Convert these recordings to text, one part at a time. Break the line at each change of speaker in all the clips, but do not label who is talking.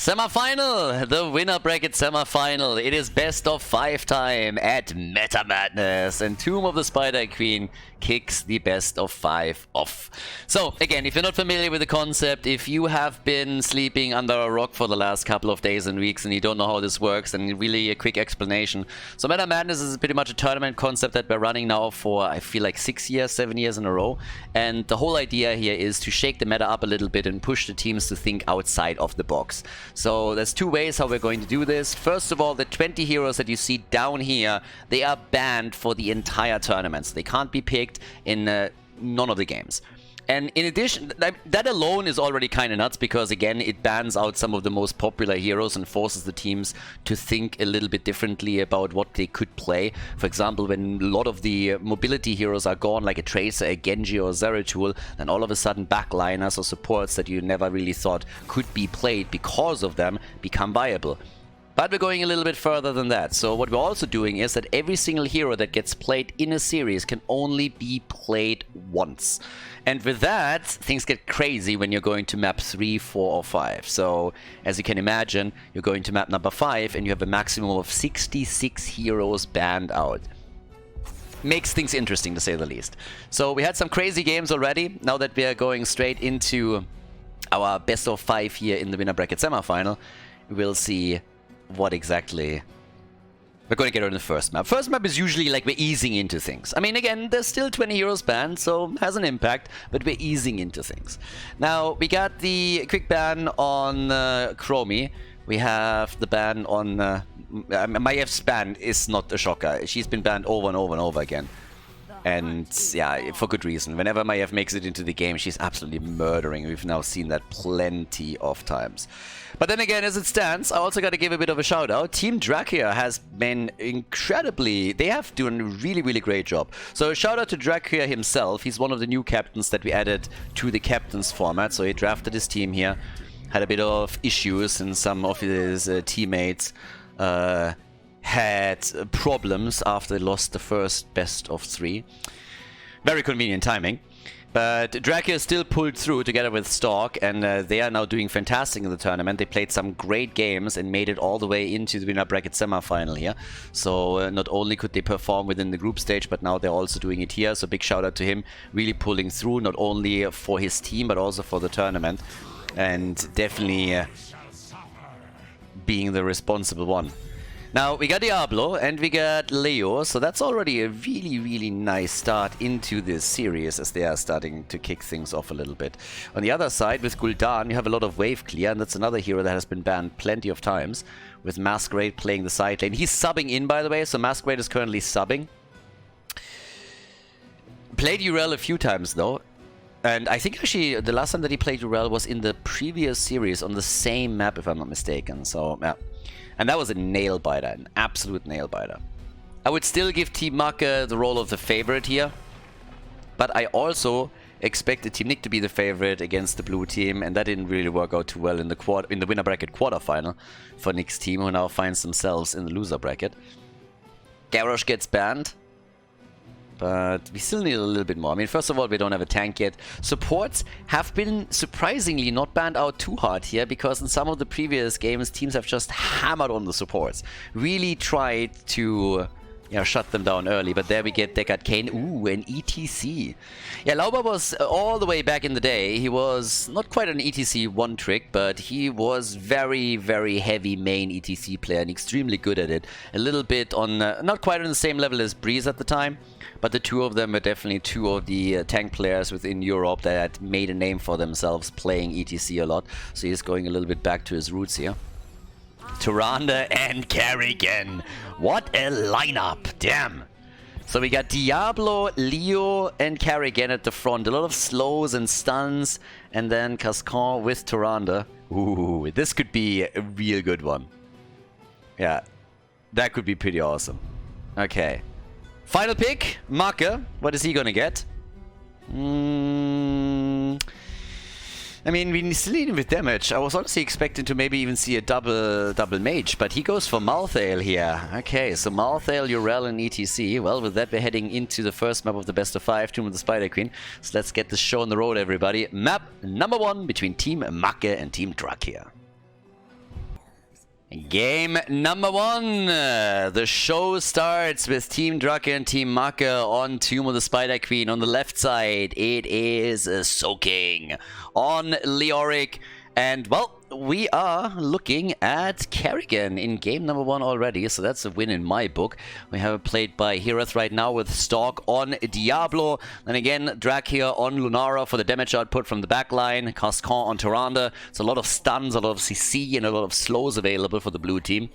Semi-final! The winner bracket semi-final. It is best of 5 time at Meta Madness, and Tomb of the Spider Queen kicks the best of 5 off. So, again, if you're not familiar with the concept, if you have been sleeping under a rock for the last couple of days and weeks and you don't know how this works, then really a quick explanation. So Meta Madness is pretty much a tournament concept that we're running now for, I feel like 6 years, 7 years in a row. And the whole idea here is to shake the meta up a little bit and push the teams to think outside of the box. So there's 2 ways how we're going to do this. First of all, the 20 heroes that you see down here, they are banned for the entire tournament. So they can't be picked in none of the games. And in addition, that alone is already kind of nuts because, again, it bans out some of the most popular heroes and forces the teams to think a little bit differently about what they could play. For example, when a lot of the mobility heroes are gone, like a Tracer, a Genji or Zeratul, then all of a sudden backliners or supports that you never really thought could be played because of them become viable. But we're going a little bit further than that. So what we're also doing is that every single hero that gets played in a series can only be played once. And with that, things get crazy when you're going to map 3, 4, or 5. So, as you can imagine, you're going to map number 5 and you have a maximum of 66 heroes banned out. Makes things interesting, to say the least. So we had some crazy games already. Now that we are going straight into our best of 5 here in the winner bracket semifinal, we'll see what exactly we're going to get on the first map. First map is usually like we're easing into things. I mean, again, there's still 20 heroes banned, so has an impact, but we're easing into things. Now, we got the quick ban on Chromie. We have the ban on... Medivh's ban is not a shocker. She's been banned over and over and over again. And yeah, for good reason. Whenever Medivh makes it into the game, she's absolutely murdering. We've now seen that plenty of times. But then again, as it stands, I also got to give a bit of a shout out. Team Drakyr has been incredibly... They have done a really, really great job. So a shout out to Drakyr himself. He's one of the new captains that we added to the captains format. So he drafted his team here. Had a bit of issues and some of his teammates had problems after they lost the first best of 3. Very convenient timing. But Drakyr still pulled through together with Stalk, and they are now doing fantastic in the tournament. They played some great games and made it all the way into the winner bracket semi-final here. So not only could they perform within the group stage, but now they're also doing it here. So big shout out to him, really pulling through, not only for his team, but also for the tournament. And definitely being the responsible one. Now, we got Diablo and we got Leo, so that's already a really, really nice start into this series as they are starting to kick things off a little bit. On the other side, with Gul'dan, you have a lot of wave clear, and that's another hero that has been banned plenty of times, with Masquerade playing the side lane. He's subbing in, by the way, so Masquerade is currently subbing. Played Urel a few times, though. And I think actually the last time that he played Urel was in the previous series on the same map, if I'm not mistaken, so yeah. And that was a nail-biter, an absolute nail-biter. I would still give Team Makke the role of the favorite here. But I also expected Team Nick to be the favorite against the blue team, and that didn't really work out too well in the winner bracket quarterfinal for Nick's team, who now finds themselves in the loser bracket. Garrosh gets banned. But we still need a little bit more. I mean, first of all, we don't have a tank yet. Supports have been surprisingly not banned out too hard here, because in some of the previous games, teams have just hammered on the supports. Really tried to, you know, shut them down early. But there we get Deckard Cain. Ooh, an ETC. Yeah, Lauber was all the way back in the day. He was not quite an ETC one trick, but he was very, very heavy main ETC player and extremely good at it. A little bit on, not quite on the same level as Breeze at the time. But the two of them were definitely two of the tank players within Europe that made a name for themselves playing ETC a lot. So he's going a little bit back to his roots here. Tyrande and Kerrigan. What a lineup. Damn. So we got Diablo, Leo, and Kerrigan at the front. A lot of slows and stuns. And then Cascan with Tyrande. Ooh, this could be a real good one. Yeah, that could be pretty awesome. Okay. Final pick, Makke. What is he gonna get? I mean, we still need him with damage. I was honestly expecting to maybe even see a double mage, but he goes for Malthael here. Okay, so Malthael, Urel, and ETC. Well, with that, we're heading into the first map of the best of 5, Tomb of the Spider Queen. So let's get this show on the road, everybody. Map number 1 between Team Makke and Team Drakyr. Game number 1. The show starts with Team Drakyr and Team Makke on Tomb of the Spider Queen. On the left side, it is Soaking on Leoric. And, well, we are looking at Kerrigan in game number 1 already, so that's a win in my book. We have it played by Herath right now with Stalk on Diablo. And again, Drakyr on Lunara for the damage output from the backline. Cascan on Tyrande. So a lot of stuns, a lot of CC, and a lot of slows available for the blue team.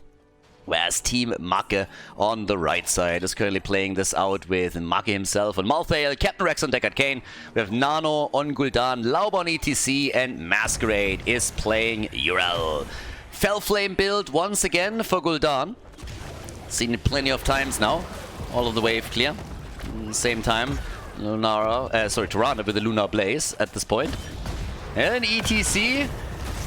Whereas Team Makke on the right side is currently playing this out with Makke himself on Malthael, Captain Rex on Deckard Cain. We have Nano on Gul'dan, Laub on ETC, and Masquerade is playing Yrel. Fellflame build once again for Gul'dan. Seen it plenty of times now. All of the wave clear. Same time, Tyrande with the Lunar Blaze at this point. And ETC.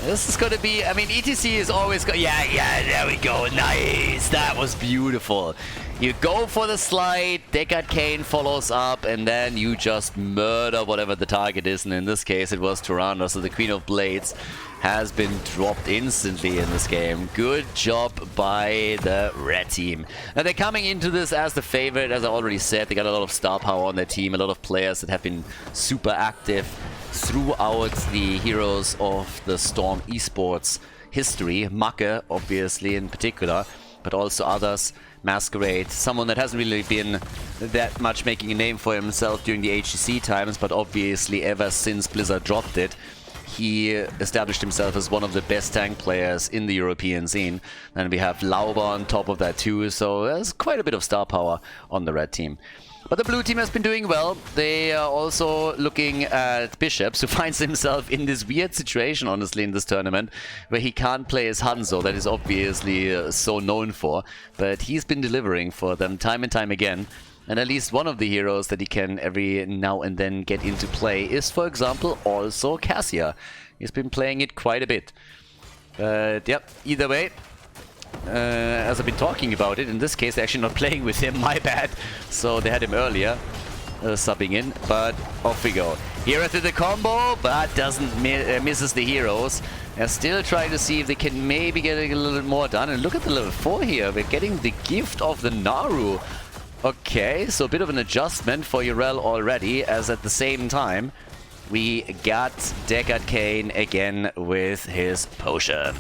This is going to be, I mean, ETC is always yeah, there we go, nice, that was beautiful. You go for the slide, Deckard Cain follows up, and then you just murder whatever the target is, and in this case it was Tyrande, so the Queen of Blades has been dropped instantly in this game. Good job by the red team. Now they're coming into this as the favorite, as I already said. They got a lot of star power on their team, a lot of players that have been super active throughout the Heroes of the Storm esports history. Makke, obviously, in particular, but also others. Masquerade, someone that hasn't really been that much making a name for himself during the HGC times, but obviously ever since Blizzard dropped it, he established himself as one of the best tank players in the European scene. And we have Laub on top of that too, so there's quite a bit of star power on the red team. But the blue team has been doing well. They are also looking at Bishops, who finds himself in this weird situation, honestly, in this tournament, where he can't play as Hanzo, that is obviously so known for. But he's been delivering for them time and time again. And at least one of the heroes that he can every now and then get into play is, for example, also Cassia. He's been playing it quite a bit. But yep, either way, as I've been talking about it, in this case they're actually not playing with him, my bad. So they had him earlier, subbing in, but off we go. Here at the combo, but doesn't misses the heroes. They're still trying to see if they can maybe get a little bit more done. And look at the level 4 here, we're getting the gift of the Naru. Okay, so a bit of an adjustment for Yrel already, as at the same time we got Deckard Cain again with his potion.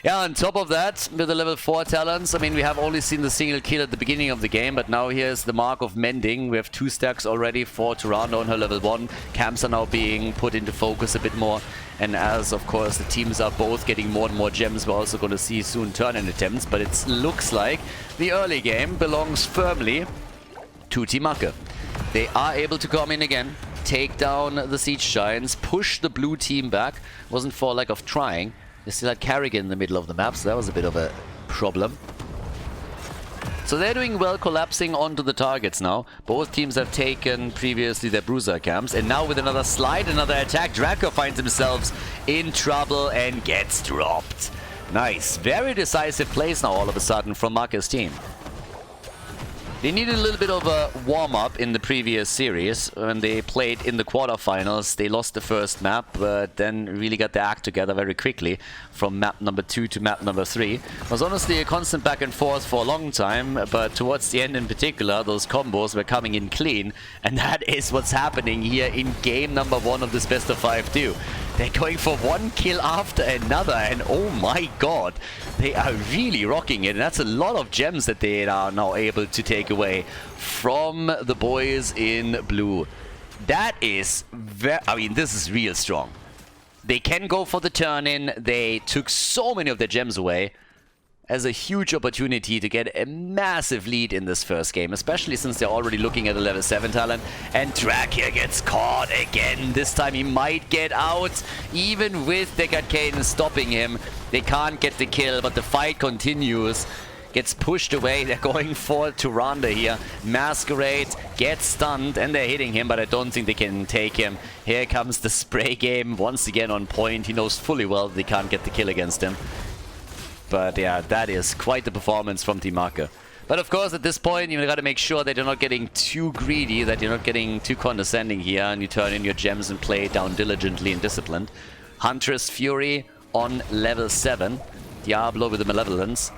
Yeah, on top of that, with the level 4 talents, I mean, we have only seen the single kill at the beginning of the game, but now here's the mark of mending. We have 2 stacks already for Tyrande on her level 1. Camps are now being put into focus a bit more. And as, of course, the teams are both getting more and more gems, we're also going to see soon turn-in attempts. But it looks like the early game belongs firmly to Team Makke. They are able to come in again, take down the Siege Giants, push the blue team back. Wasn't for lack of trying. They still had Kerrigan in the middle of the map, so that was a bit of a problem. So they're doing well collapsing onto the targets now. Both teams have taken previously their bruiser camps, and now with another slide, another attack, Drakyr finds himself in trouble and gets dropped. Nice. Very decisive plays now all of a sudden from Makke's team. They needed a little bit of a warm-up in the previous series. When they played in the quarterfinals, they lost the first map, but then really got their act together very quickly from map number 2 to map number 3. It was honestly a constant back and forth for a long time, but towards the end in particular, those combos were coming in clean, and that is what's happening here in game number 1 of this best of 5 too. They're going for one kill after another, and oh my god, they are really rocking it, and that's a lot of gems that they are now able to take away from the boys in blue. That is I mean, this is real strong. They can go for the turn-in. They took so many of their gems away as a huge opportunity to get a massive lead in this first game, especially since they're already looking at a level 7 talent. And Drakyr gets caught again. This time he might get out, even with Deckard Cain stopping him. They can't get the kill, but the fight continues. Gets pushed away. They're going for Tyrande here. Masquerade gets stunned, and they're hitting him, but I don't think they can take him. Here comes the spray game once again on point. He knows fully well they can't get the kill against him. But yeah, that is quite the performance from Team Makke. But of course, at this point, you got to make sure that you're not getting too greedy, that you're not getting too condescending here, and you turn in your gems and play it down diligently and disciplined. Huntress Fury on level 7. Diablo with the Malevolence.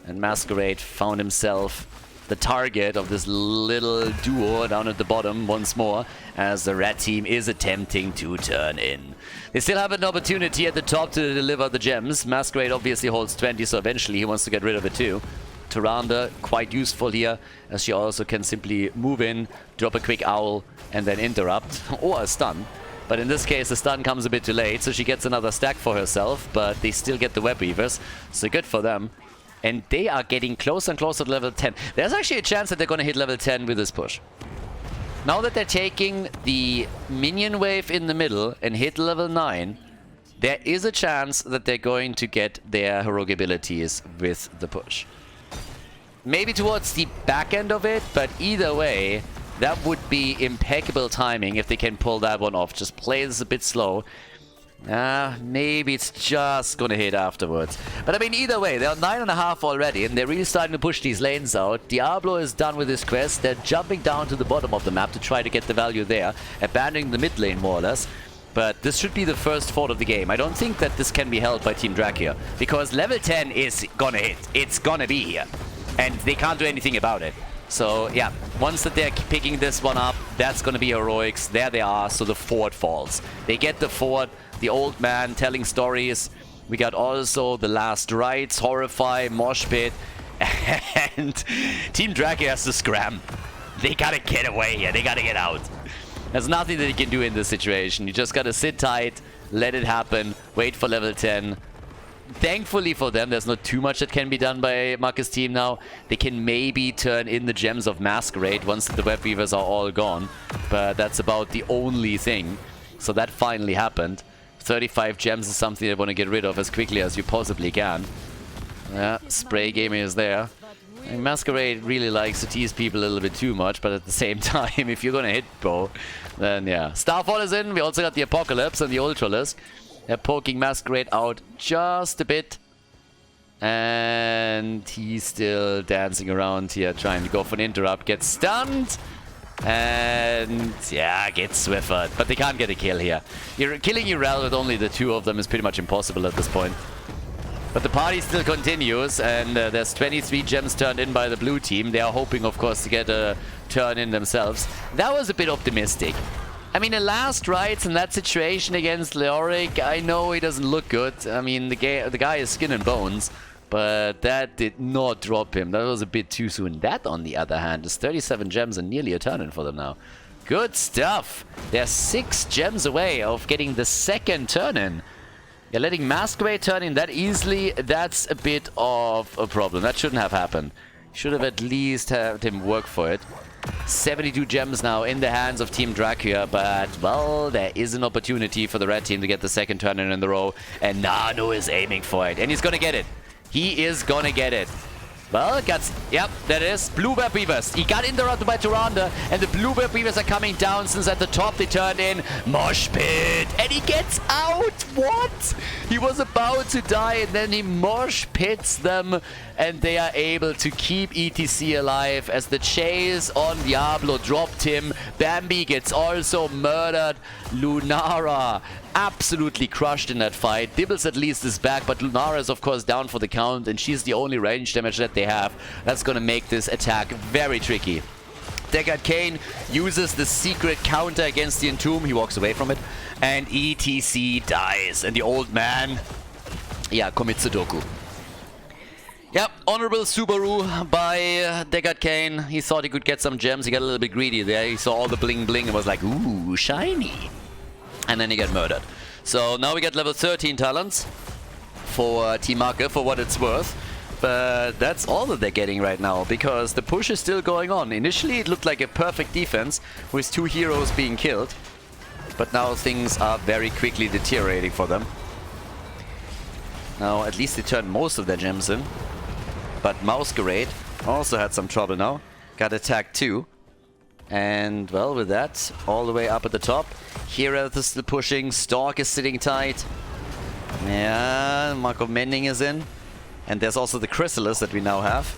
And Masquerade found himself the target of this little duo down at the bottom once more, as the red team is attempting to turn in. They still have an opportunity at the top to deliver the gems. Masquerade obviously holds 20, so eventually he wants to get rid of it too. Tyrande, quite useful here, as she also can simply move in, drop a quick owl, and then interrupt, or a stun. But in this case, the stun comes a bit too late, so she gets another stack for herself, but they still get the Web Weavers, so good for them. And they are getting closer and closer to level 10. There's actually a chance that they're going to hit level 10 with this push. Now that they're taking the minion wave in the middle and hit level 9, there is a chance that they're going to get their heroic abilities with the push. Maybe towards the back end of it, but either way, that would be impeccable timing if they can pull that one off. Just play this a bit slow. Maybe it's just gonna hit afterwards. But I mean, either way, they're on 9.5 already, and they're really starting to push these lanes out. Diablo is done with his quest. They're jumping down to the bottom of the map to try to get the value there, abandoning the mid lane more or less. But this should be the first fort of the game. I don't think that this can be held by Team Drakyr, because level 10 is gonna hit. It's gonna be here, and they can't do anything about it. So yeah, once that they're picking this one up, that's gonna be heroics. There they are, so the fort falls. They get the fort. The old man telling stories. We got also the last rites, Horrify, Mosh Pit, and Team Drakyr has to scram. They gotta get away here. They gotta get out. There's nothing that you can do in this situation. You just gotta sit tight, let it happen, wait for level 10. Thankfully for them, there's not too much that can be done by Makke's team now. They can maybe turn in the Gems of Masquerade once the Web Weavers are all gone, but that's about the only thing. So that finally happened. 35 gems is something they want to get rid of as quickly as you possibly can. Yeah, spray gaming is there. And Masquerade really likes to tease people a little bit too much, but at the same time, if you're gonna hit, bro, then yeah. Starfall is in. We also got the Apocalypse and the Ultralisk. They're poking Masquerade out just a bit. And he's still dancing around here, trying to go for an interrupt. Gets stunned. And yeah, gets Swiffered. But they can't get a kill here. You're killing Urel with only the two of them is pretty much impossible at this point. But the party still continues, and there's 23 gems turned in by the blue team. They are hoping, of course, to get a turn in themselves. That was a bit optimistic. I mean, the last rights in that situation against Leoric, I know he doesn't look good. I mean, the guy is skin and bones. But that did not drop him. That was a bit too soon. That, on the other hand, is 37 gems and nearly a turn-in for them now. Good stuff. They're 6 gems away of getting the second turn-in. You're letting Masquerade turn in that easily. That's a bit of a problem. That shouldn't have happened. Should have at least had him work for it. 72 gems now in the hands of Team Drakyr, but, well, there is an opportunity for the red team to get the second turn-in the row. And Nano is aiming for it. And he's gonna get it. He is gonna get it. Well, yep, that is. Blue Web Weavers. He got interrupted by Tyrande, and the Blue Web Weavers are coming down since at the top they turned in. Mosh Pit. And he gets out. What? He was about to die, and then he Mosh Pits them, and they are able to keep ETC alive as the chase on Diablo dropped him. Bambi gets also murdered. Lunara absolutely crushed in that fight. Dibbles at least is back, but Lunara is of course down for the count, and she's the only range damage that they have. That's gonna make this attack very tricky. Deckard Cain uses the secret counter against the Entomb. He walks away from it, and ETC dies. And the old man, yeah, commits Sudoku. Yep, honorable Subaru by Deckard Cain. He thought he could get some gems. He got a little bit greedy there. He saw all the bling bling and was like, ooh, shiny. And then he got murdered. So now we get level 13 talents for Team Makke, for what it's worth. But that's all that they're getting right now, because the push is still going on. Initially it looked like a perfect defense with 2 heroes being killed. But now things are very quickly deteriorating for them. Now at least they turned most of their gems in. But Masquerade also had some trouble now. Got attacked too. And, well, with that, all the way up at the top. Herath is still pushing. Stork is sitting tight. Yeah, Mark of Mending is in. And there's also the Chrysalis that we now have.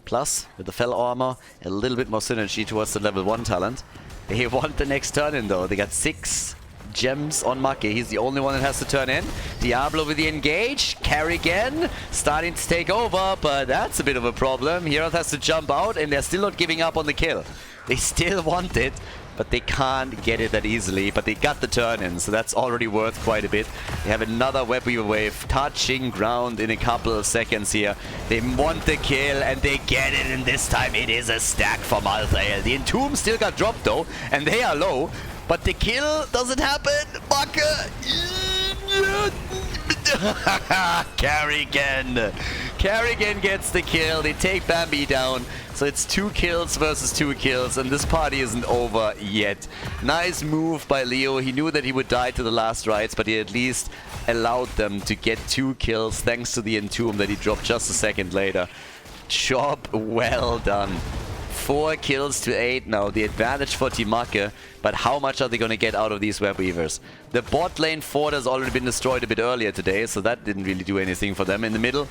Plus, with the Fell Armor, a little bit more synergy towards the level 1 talent. They want the next turn in though. They got 6 gems on Makke. He's the only one that has to turn in. Diablo with the engage. Kerrigan starting to take over, but that's a bit of a problem. Heroth has to jump out, and they're still not giving up on the kill. They still want it, but they can't get it that easily. But they got the turn in, so that's already worth quite a bit. They have another Web Weaver wave touching ground in a couple of seconds here. They want the kill, and they get it, and this time it is a stack for Malthael. The Entomb still got dropped though, and they are low, but the kill doesn't happen. Makke! Kerrigan gets the kill. They take Bambi down. So it's 2 kills versus 2 kills, and this party isn't over yet. Nice move by Leo. He knew that he would die to the last rites, but he at least allowed them to get 2 kills thanks to the Entomb that he dropped just a second later. Job well done. 4 kills to 8 now. The advantage for Team Makke, but how much are they going to get out of these Web Weavers? The bot lane fort has already been destroyed a bit earlier today, so that didn't really do anything for them. In the middle,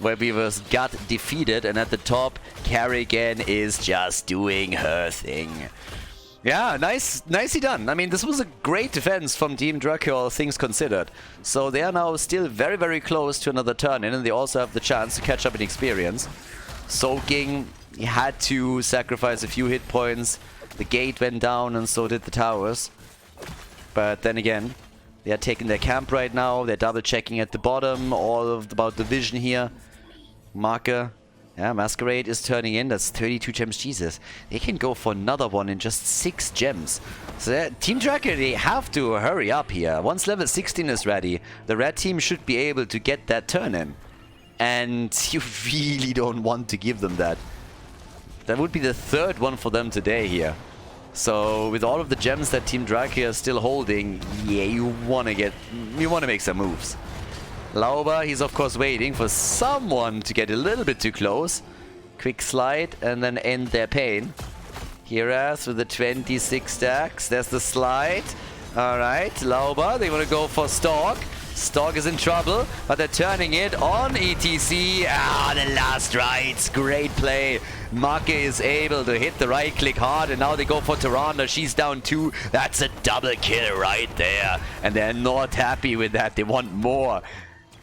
Web Weavers got defeated, and at the top, Kerrigan is just doing her thing. Yeah, nicely done. I mean, this was a great defense from Team Drakyr, all things considered. So they are now still very, very close to another turn-in, and they also have the chance to catch up in experience. Soaking, he had to sacrifice a few hit points. The gate went down, and so did the towers. But then again, they are taking their camp right now. They're double checking at the bottom, all about the vision here. Makke, yeah, Masquerade is turning in. That's 32 gems. Jesus, they can go for another one in just 6 gems. So Team Drakyr, they have to hurry up here. Once level 16 is ready, the red team should be able to get that turn in. And you really don't want to give them that. That would be the 3rd one for them today here. So with all of the gems that Team Drakyr is still holding, yeah, you want to make some moves. Lauber, he's of course waiting for someone to get a little bit too close. Quick slide and then end their pain. Heras with the 26 stacks. There's the slide. Alright, Lauber, they want to go for Stalk. Stalk is in trouble, but they're turning it on ETC. Ah, the last rights. Great play. Makke is able to hit the right click hard, and now they go for Tyrande. She's down 2. That's a double kill right there. And they're not happy with that. They want more.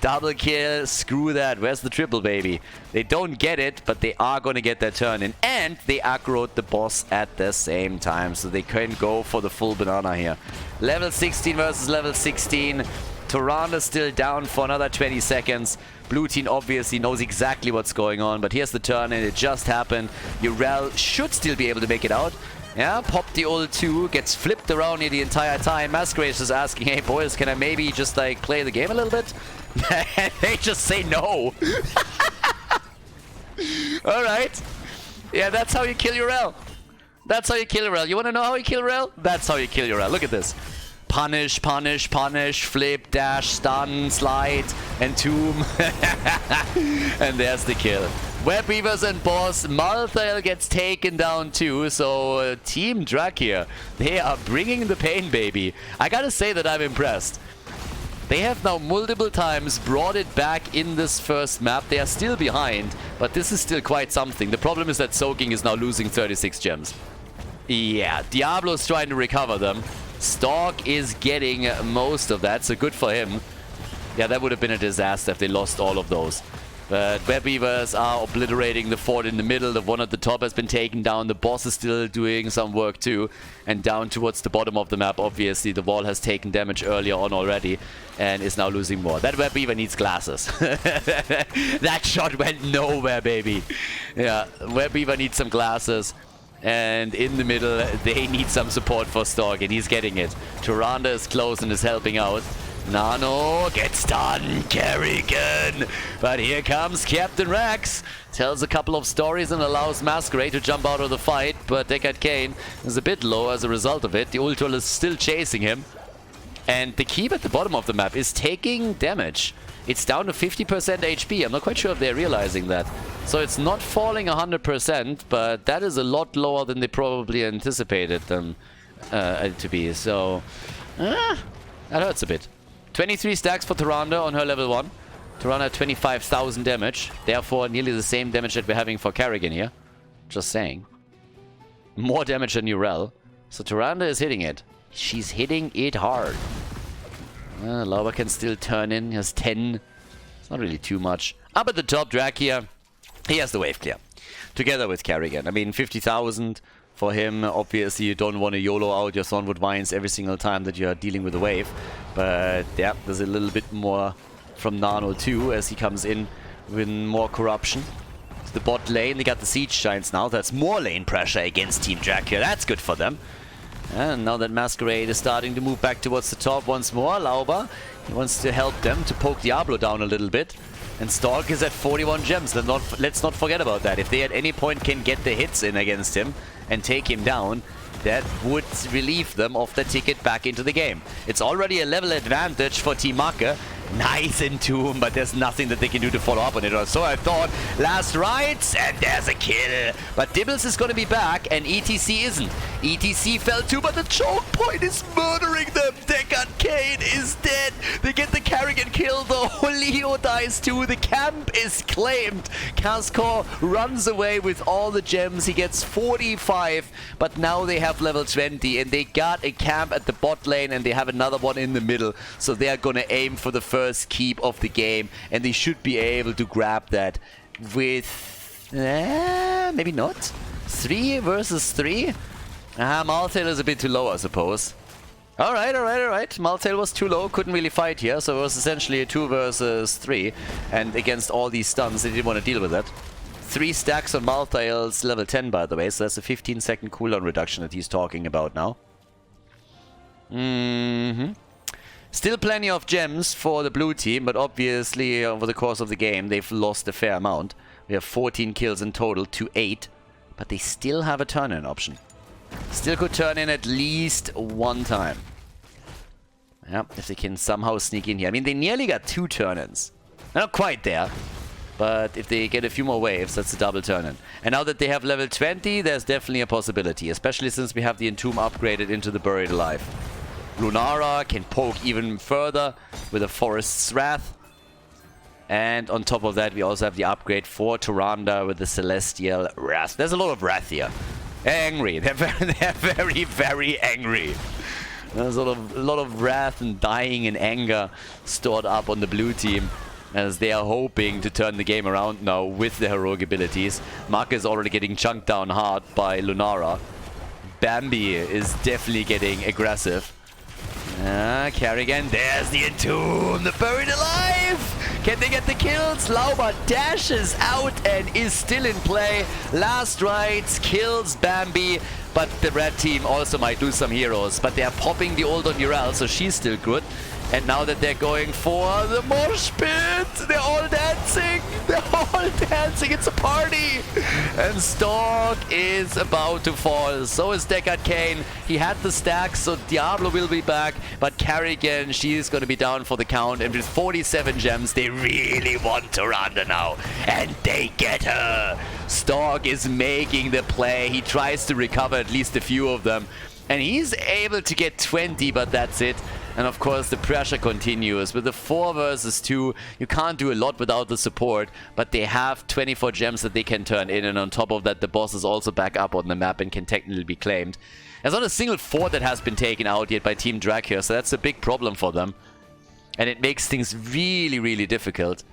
Double kill, screw that. Where's the triple, baby? They don't get it, but they are going to get their turn in. And they aggroed the boss at the same time, so they can go for the full banana here. Level 16 versus level 16. Tyrande still down for another 20 seconds. Blue team obviously knows exactly what's going on, but here's the turn, and it just happened. Urel should still be able to make it out. Yeah, pop the ult 2, gets flipped around here the entire time. Masquerade is just asking, hey boys, can I maybe just like play the game a little bit? They just say no. Alright. Yeah, that's how you kill Urel. That's how you kill Urel. You want to know how you kill Urel? That's how you kill Urel. Look at this. Punish, punish, punish, flip, dash, stun, slide, Entomb. And there's the kill. Web Weavers and boss. Malthael gets taken down too. So Team Drakyr, they are bringing the pain, baby. I gotta say that I'm impressed. They have now multiple times brought it back in this first map. They are still behind, but this is still quite something. The problem is that Soaking is now losing 36 gems. Yeah, Diablo's trying to recover them. Stalk is getting most of that, so good for him. Yeah, that would have been a disaster if they lost all of those. But Web Weavers are obliterating the fort in the middle. The one at the top has been taken down. The boss is still doing some work too. And down towards the bottom of the map, obviously, the wall has taken damage earlier on already and is now losing more. That Web Weaver needs glasses. That shot went nowhere, baby. Yeah, Web Weaver needs some glasses. And in the middle, they need some support for Stalk, and he's getting it. Tyrande is close and is helping out. Nano gets done, Kerrigan. But here comes Captain Rex. Tells a couple of stories and allows Masquerade to jump out of the fight. But Deckard Cain is a bit low as a result of it. The Ultra is still chasing him. And the keep at the bottom of the map is taking damage. It's down to 50% HP. I'm not quite sure if they're realizing that. So it's not falling 100%, but that is a lot lower than they probably anticipated them to be. So, that hurts a bit. 23 stacks for Tyrande on her level 1. Tyrande at 25,000 damage. Therefore, nearly the same damage that we're having for Kerrigan here. Just saying. More damage than Urel. So Tyrande is hitting it. she's hitting it hard. Lauber can still turn in. He has 10. It's not really too much. Up at the top, Drakyr. He has the wave clear. Together with Kerrigan. I mean, 50,000 for him. Obviously, you don't want to YOLO out your Thornwood Vines every single time that you're dealing with a wave. But yeah, there's a little bit more from Nano too as he comes in with more corruption. To the bot lane, they got the Siege Giants now. That's more lane pressure against Team Drakyr. That's good for them. And now that Masquerade is starting to move back towards the top once more, Lauber, he wants to help them to poke Diablo down a little bit. And Stork is at 41 gems. Let's not forget about that. If they at any point can get the hits in against him and take him down, that would relieve them of the ticket back into the game. It's already a level advantage for Team Makke. Nice Entomb, but there's nothing that they can do to follow up on it. Or so I thought. Last rights, and there's a kill. But Dibbles is going to be back, and ETC isn't. ETC fell too, but the choke point is murdering them. Deckard Kane is dead. They get the Kerrigan kill, though. Leo dies too. The camp is claimed. Kaskor runs away with all the gems. He gets 45, but now they have level 20, and they got a camp at the bot lane, and they have another one in the middle. So they are going to aim for the first keep of the game, and they should be able to grab that with maybe not 3 versus 3. Maltail is a bit too low, I suppose. Alright. Maltail was too low, couldn't really fight here, so it was essentially a 2 versus 3, and against all these stuns they didn't want to deal with that. 3 stacks on Maltail's level 10, by the way, so that's a 15-second cooldown reduction that he's talking about now. Still plenty of gems for the blue team, but obviously over the course of the game they've lost a fair amount. We have 14 kills in total to 8, but they still have a turn-in option. Still could turn in at least one time. Yeah, if they can somehow sneak in here. I mean, they nearly got 2 turn-ins. Not quite there, but if they get a few more waves, that's a double turn-in. And now that they have level 20, there's definitely a possibility, especially since we have the Entomb upgraded into the Buried Alive. Lunara can poke even further with a Forest's Wrath. And on top of that, we also have the upgrade for Tyrande with the Celestial Wrath. There's a lot of Wrath here. Angry. They're very, very angry. There's a lot of wrath and dying and anger stored up on the blue team, as they are hoping to turn the game around now with their heroic abilities. Makke is already getting chunked down hard by Lunara. Bambi is definitely getting aggressive. Kerrigan, there's the Entomb, the Buried Alive! Can they get the kills? Lauber dashes out and is still in play. Last rights kills Bambi, but the red team also might lose some heroes. But they are popping the old on Urel, so she's still good. And now that they're going for the mosh pit, they're all dancing. They're all dancing. It's a party. And Stork is about to fall. So is Deckard Kane. He had the stack, so Diablo will be back. But Kerrigan, she's going to be down for the count. And with 47 gems, they really want Tyrande now. And they get her. Stork is making the play. He tries to recover at least a few of them. And he's able to get 20, but that's it. And of course the pressure continues. With the 4 versus 2, you can't do a lot without the support, but they have 24 gems that they can turn in, and on top of that the boss is also back up on the map and can technically be claimed. There's not a single fort that has been taken out yet by Team Drakyr, so that's a big problem for them. And it makes things really, really difficult.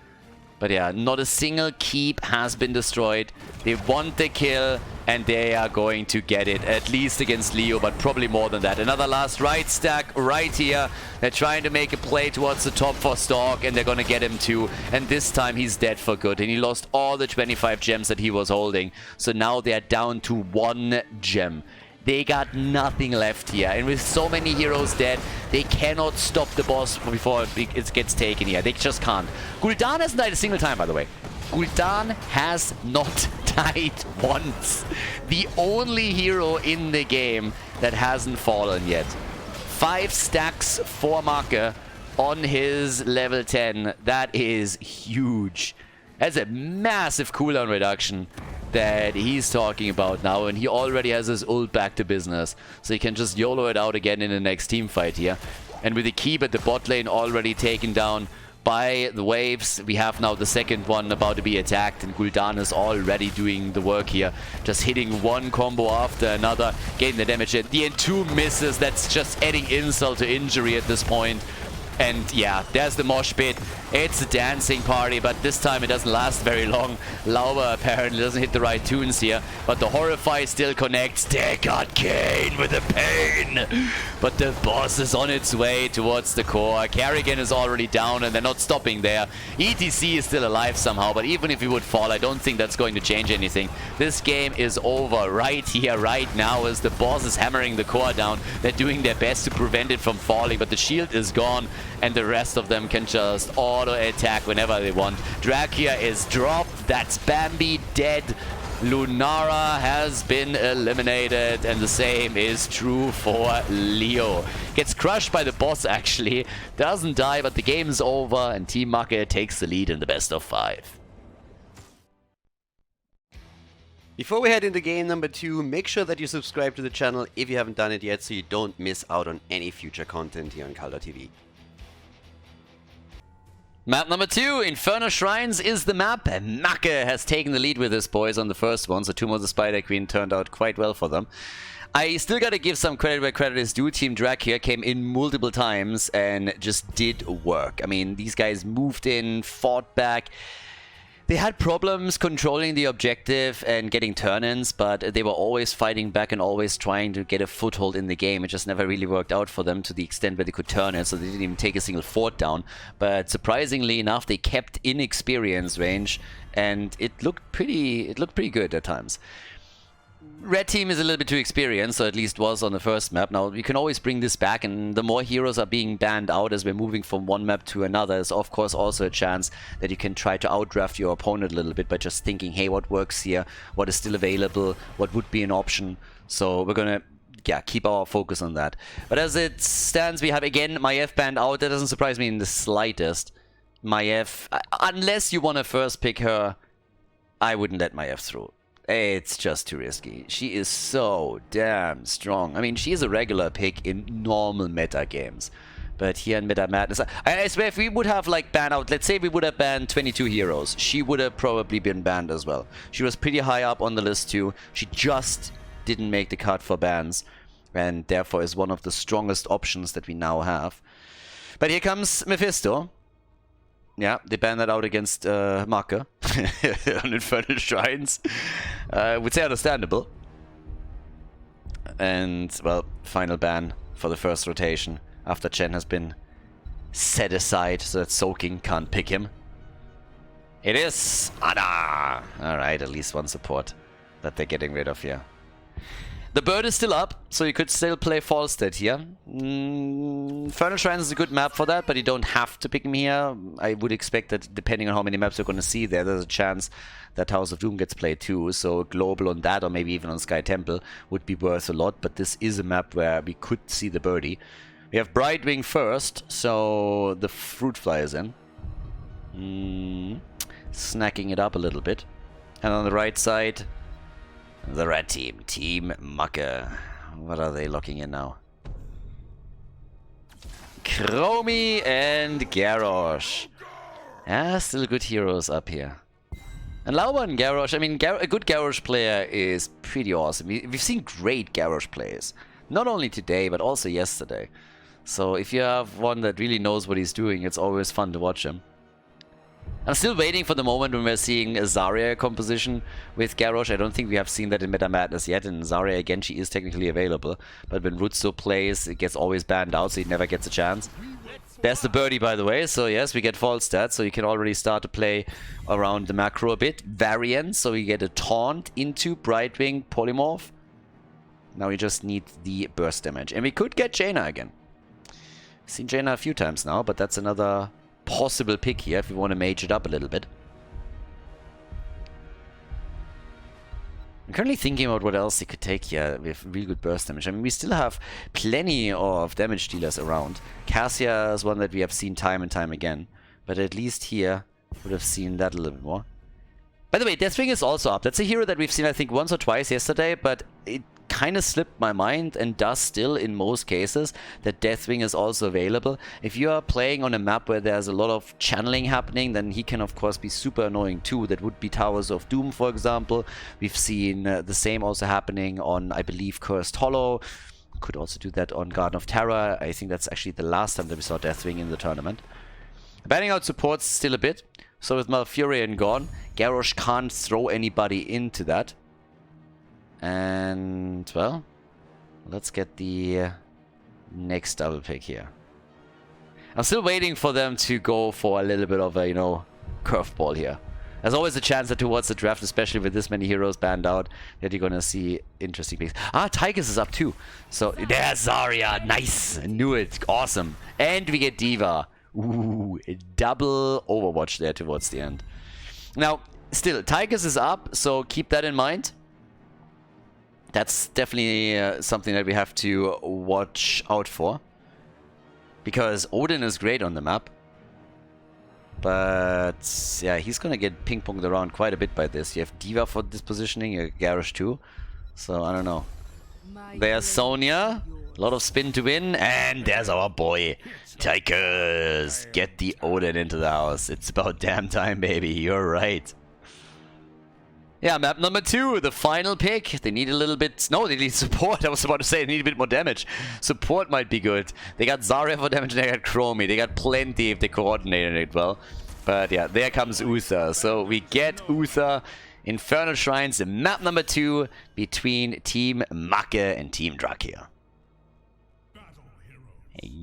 But yeah, not a single keep has been destroyed. They want the kill, and they are going to get it, at least against Leo, but probably more than that. Another last right stack right here. They're trying to make a play towards the top for Stork, and they're going to get him too. And this time he's dead for good, and he lost all the 25 gems that he was holding. So now they're down to 1 gem. They got nothing left here, and with so many heroes dead, they cannot stop the boss before it gets taken here. They just can't. Gul'dan hasn't died a single time, by the way. Gul'dan has not died once. The only hero in the game that hasn't fallen yet. 5 stacks for Makke on his level 10. That is huge. That's a massive cooldown reduction that he's talking about now, and he already has his ult back to business, so he can just YOLO it out again in the next team fight here. And with the keep at the bot lane already taken down by the waves. We have now the second one about to be attacked, and Gul'dan is already doing the work here. Just hitting one combo after another, getting the damage in. The N2 misses. That's just adding insult to injury at this point. And yeah, there's the mosh pit. It's a dancing party, but this time it doesn't last very long. Lauber apparently doesn't hit the right tunes here, but the Horrify still connects. They got Kane with the pain, but the boss is on its way towards the core. Kerrigan is already down, and they're not stopping there. ETC is still alive somehow, but even if he would fall, I don't think that's going to change anything. This game is over right here, right now, as the boss is hammering the core down. They're doing their best to prevent it from falling, but the shield is gone, and the rest of them can just auto-attack whenever they want. Drakyr is dropped. That's Bambi dead. Lunara has been eliminated, and the same is true for Leo. Gets crushed by the boss, actually. Doesn't die, but the game's over, and Team Makke takes the lead in the best of 5.
Before we head into game number 2, make sure that you subscribe to the channel if you haven't done it yet, so you don't miss out on any future content here on Khaldor TV.
Map number 2, Inferno Shrines, is the map. Makke has taken the lead with this, boys, on the first one, so Tomb of the Spider Queen turned out quite well for them. I still gotta give some credit where credit is due. Team Drakyr came in multiple times and just did work. I mean, these guys moved in, fought back. They had problems controlling the objective and getting turn-ins, but they were always fighting back and always trying to get a foothold in the game. It just never really worked out for them to the extent where they could turn it, so they didn't even take a single fort down. But surprisingly enough, they kept in experience range, and it looked pretty good at times. Red team is a little bit too experienced, or at least was on the first map. Now, we can always bring this back, and the more heroes are being banned out as we're moving from one map to another, is of course also a chance that you can try to outdraft your opponent a little bit by just thinking, hey, what works here? What is still available? What would be an option? So we're gonna, yeah, keep our focus on that. But as it stands, we have again Maiev banned out. That doesn't surprise me in the slightest. Maiev, unless you want to first pick her, I wouldn't let Maiev through. It's just too risky. She is so damn strong. I mean, she is a regular pick in normal meta games. But here in Meta Madness, I swear if we would have like banned out, let's say we would have banned 22 heroes, she would have probably been banned as well. She was pretty high up on the list too. She just didn't make the cut for bans, and therefore is one of the strongest options that we now have. But here comes Mephisto. Yeah, they banned that out against Makke on Infernal Shrines. Would say understandable. And, well, final ban for the first rotation after Chen has been set aside so that Soaking can't pick him. It is Anna! Alright, at least one support that they're getting rid of here. The bird is still up, so you could still play Falstead here. Infernal Shrines is a good map for that, but you don't have to pick him here. I would expect that depending on how many maps you're going to see there, there's a chance that House of Doom gets played too. So global on that, or maybe even on Sky Temple, would be worth a lot. But this is a map where we could see the birdie. We have Brightwing first, so the Fruit Fly is in. Snacking it up a little bit. And on the right side, the red team, Team Makke. What are they locking in now? Chromie and Garrosh. Yeah, still good heroes up here. And Lauber and Garrosh, I mean, a good Garrosh player is pretty awesome. We've seen great Garrosh plays. Not only today, but also yesterday. So if you have one that really knows what he's doing, it's always fun to watch him. I'm still waiting for the moment when we're seeing a Zarya composition with Garrosh. I don't think we have seen that in Meta Madness yet. And Zarya, again, she is technically available. But when Rutzo plays, it gets always banned out, so he never gets a chance. There's the birdie, by the way. So yes, we get false stats. So you can already start to play around the macro a bit. Variant, so we get a taunt into Brightwing Polymorph. Now we just need the burst damage. And we could get Jaina again. I've seen Jaina a few times now, but that's another possible pick here if we want to mage it up a little bit. I'm currently thinking about what else they could take here with real good burst damage. I mean, we still have plenty of damage dealers around. Cassia is one that we have seen time and time again, but at least here would have seen that a little bit more. By the way, Deathwing is also up. That's a hero that we've seen, I think, once or twice yesterday, but it kind of slipped my mind, and does still in most cases, that Deathwing is also available. If you are playing on a map where there's a lot of channeling happening, then he can of course be super annoying too. That would be Towers of Doom, for example. We've seen the same also happening on, I believe, Cursed Hollow. Could also do that on Garden of Terror. I think that's actually the last time that we saw Deathwing in the tournament. Banning out supports still a bit. So with Malfurion gone, Garrosh can't throw anybody into that. And, well, let's get the next double pick here. I'm still waiting for them to go for a little bit of a, you know, curveball here. There's always a chance that towards the draft, especially with this many heroes banned out, that you're gonna see interesting picks. Ah, Tychus is up too. So, there's Zarya. Nice. I knew it. Awesome. And we get D.Va. Ooh, a double Overwatch there towards the end. Now, still, Tychus is up, so keep that in mind. That's definitely something that we have to watch out for. Because Odin is great on the map. But, yeah, he's gonna get ping-ponged around quite a bit by this. You have D.Va for this positioning, Garrosh too. So, I don't know. There's Sonya. A lot of spin to win. And there's our boy, Tychus. Get the Odin into the house. It's about damn time, baby. You're right. Yeah, map number 2, the final pick. They need a little bit... No, they need support. I was about to say they need a bit more damage. Support might be good. They got Zarya for damage and they got Chromie. They got plenty if they coordinated it well. But yeah, there comes Uther. So we get Uther. Infernal Shrines, map number 2 between Team Makke and Team Drakyr.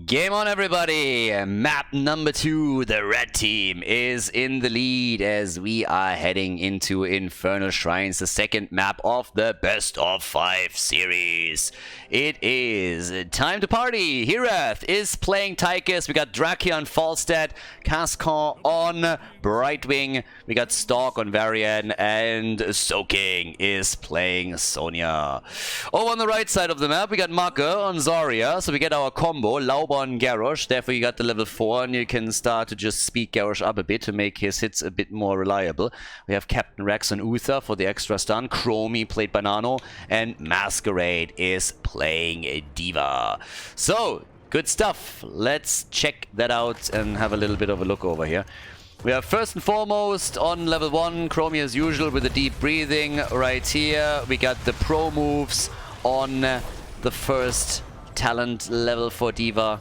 Game on, everybody! Map number 2, the red team is in the lead as we are heading into Infernal Shrines, the second map of the best of 5 series. It is time to party. Hirath is playing Tychus. We got Drakyr on Falstad, Cascon on Brightwing. We got Stalk on Varian, and Soaking is playing Sonya. Over on the right side of the map, we got Makke on Zarya, so we get our combo. Lauber on Garrosh, therefore you got the level 4 and you can start to just speed Garrosh up a bit to make his hits a bit more reliable. We have Captain Rex on Uther for the extra stun, Chromie played by Nano, and Masquerade is playing D.Va. So, good stuff. Let's check that out and have a little bit of a look over here. We have first and foremost on level 1, Chromie as usual with the deep breathing right here. We got the pro moves on the first talent level for D.Va.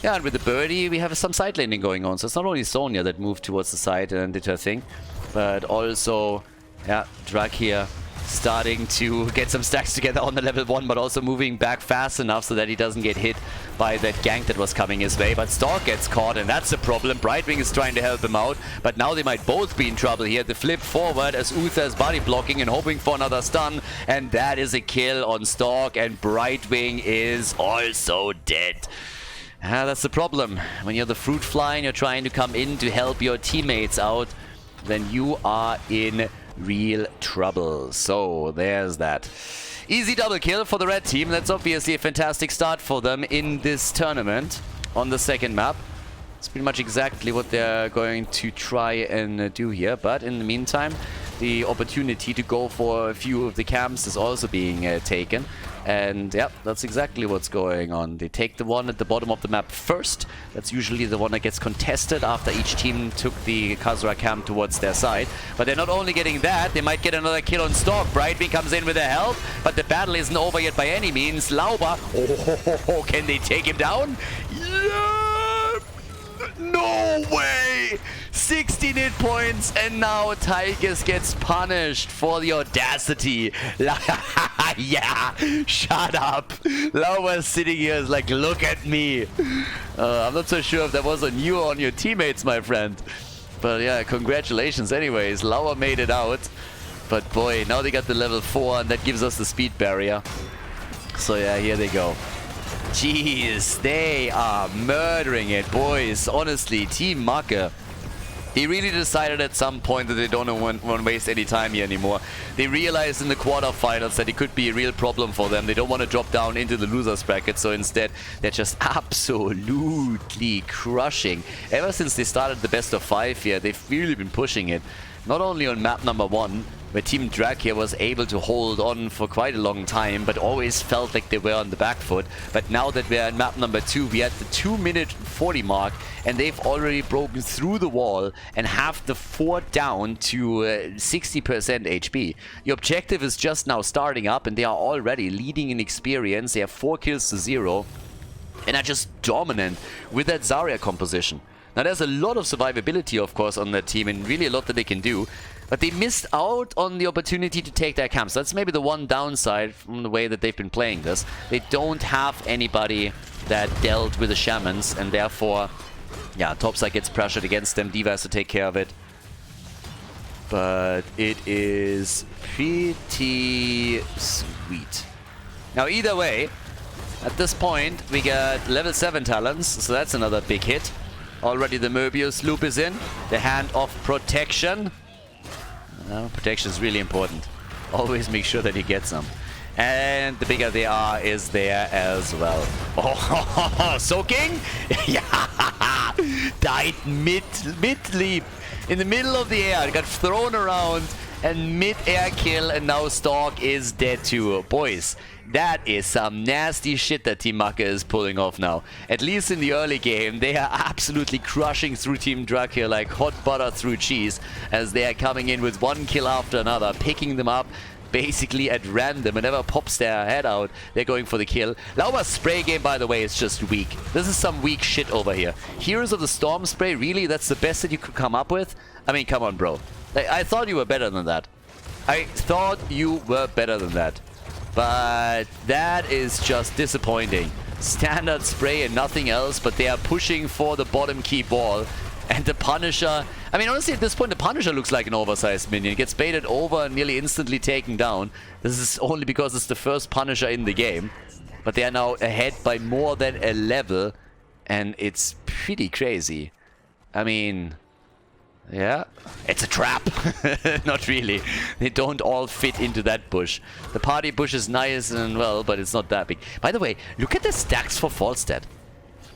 Yeah, and with the birdie, we have some side laning going on. So it's not only Sonya that moved towards the side and did her thing, but also, yeah, Drakyr starting to get some stacks together on the level 1, but also moving back fast enough so that he doesn't get hit by that gank that was coming his way. But Stalk gets caught, and that's a problem. Brightwing is trying to help him out, but now they might both be in trouble here. The flip forward as Uther is body blocking and hoping for another stun, and that is a kill on Stalk, and Brightwing is also dead. That's the problem. When you're the fruit fly and you're trying to come in to help your teammates out, then you are in real trouble. So there's that. Easy double kill for the red team. That's obviously a fantastic start for them in this tournament on the second map. It's pretty much exactly what they're going to try and do here. But in the meantime, the opportunity to go for a few of the camps is also being taken. And yeah, that's exactly what's going on. They take the one at the bottom of the map first. That's usually the one that gets contested after each team took the Khaldor camp towards their side. But they're not only getting that, they might get another kill on Stalk. Brightwing comes in with their help, but the battle isn't over yet by any means. Lauber, oh, can they take him down? Yeah! No way! 16 hit points, and now Tychus gets punished for the audacity. Yeah, shut up. Lauber's sitting here is like, look at me. I'm not so sure if that was on you or on your teammates, my friend. But yeah, congratulations anyways. Lauber made it out. But boy, now they got the level 4, and that gives us the speed barrier. So yeah, here they go. Jeez, they are murdering it, boys. Honestly, Team Makke, he really decided at some point that they don't want to waste any time here anymore. They realized in the quarterfinals that it could be a real problem for them. They don't want to drop down into the losers bracket, so instead they're just absolutely crushing. Ever since they started the best of 5 here, they've really been pushing it. not only on map number 1, where Team Drakyr was able to hold on for quite a long time, but always felt like they were on the back foot. But now that we're in map number 2, we at the 2-minute 40 mark, and they've already broken through the wall and have the fort down to 60% HP. The objective is just now starting up, and they are already leading in experience. They have 4 kills to 0, and are just dominant with that Zarya composition. Now, there's a lot of survivability, of course, on that team, and really a lot that they can do. But they missed out on the opportunity to take their camps. That's maybe the one downside from the way that they've been playing this. They don't have anybody that dealt with the shamans, and therefore, yeah, topside gets pressured against them. D.Va has to take care of it. But it is pretty sweet. Now, either way, at this point, we got level 7 talents, so that's another big hit. Already the Möbius loop is in. The hand of protection. Protection is really important. Always make sure that you get some. And the bigger they are is there as well. Oh, soaking? Yeah! Died mid-leap. In the middle of the air. Got thrown around and mid-air kill, and now Stalk is dead too. Boys, that is some nasty shit that Team Makke is pulling off now. At least in the early game, they are absolutely crushing through Team Drakyr like hot butter through cheese, as they are coming in with one kill after another, picking them up basically at random. Whenever pops their head out, they're going for the kill. Lauba's spray game, by the way, is just weak. This is some weak shit over here. Heroes of the Storm spray, really? That's the best that you could come up with? I mean, come on, bro. I thought you were better than that. I thought you were better than that. But that is just disappointing. Standard spray and nothing else, but they are pushing for the bottom key ball. And the Punisher... I mean, honestly, at this point, the Punisher looks like an oversized minion. Gets baited over and nearly instantly taken down. This is only because it's the first Punisher in the game. But they are now ahead by more than a level. And it's pretty crazy. I mean... yeah, it's a trap. Not really. They don't all fit into that bush. The party bush is nice and well, but it's not that big. By the way, look at the stacks for Falstad.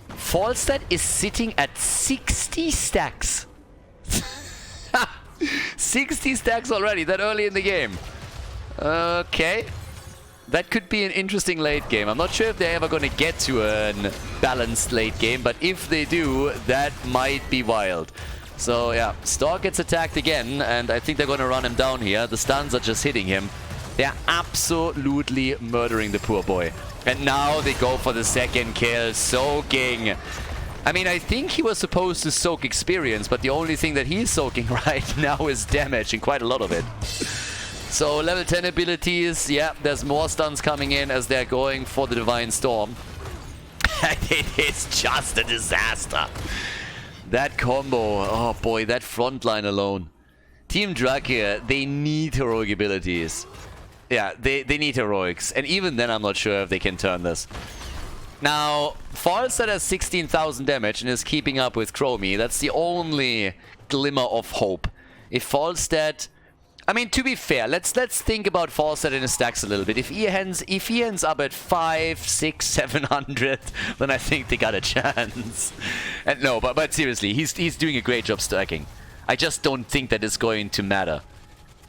Falstad is sitting at 60 stacks. 60 stacks already, that early in the game. Okay. That could be an interesting late game. I'm not sure if they're ever going to get to a balanced late game, but if they do, that might be wild. So yeah, Stalk gets attacked again, and I think they're going to run him down here. The stuns are just hitting him. They're absolutely murdering the poor boy. And now they go for the second kill, soaking. I mean, I think he was supposed to soak experience, but the only thing that he's soaking right now is damage, and quite a lot of it. So level 10 abilities, yeah, there's more stuns coming in as they're going for the Divine Storm. It is just a disaster. That combo, oh boy, that front line alone. Team Drakyr, they need heroic abilities. Yeah, they need heroics. And even then, I'm not sure if they can turn this. Now, Falstad has 16,000 damage and is keeping up with Chromie. That's the only glimmer of hope. If Falstad... I mean, to be fair, let's think about Falstad in his stacks a little bit. If he ends up at 5, 6, 700, then I think they got a chance. And no, but seriously, he's doing a great job stacking. I just don't think that is going to matter.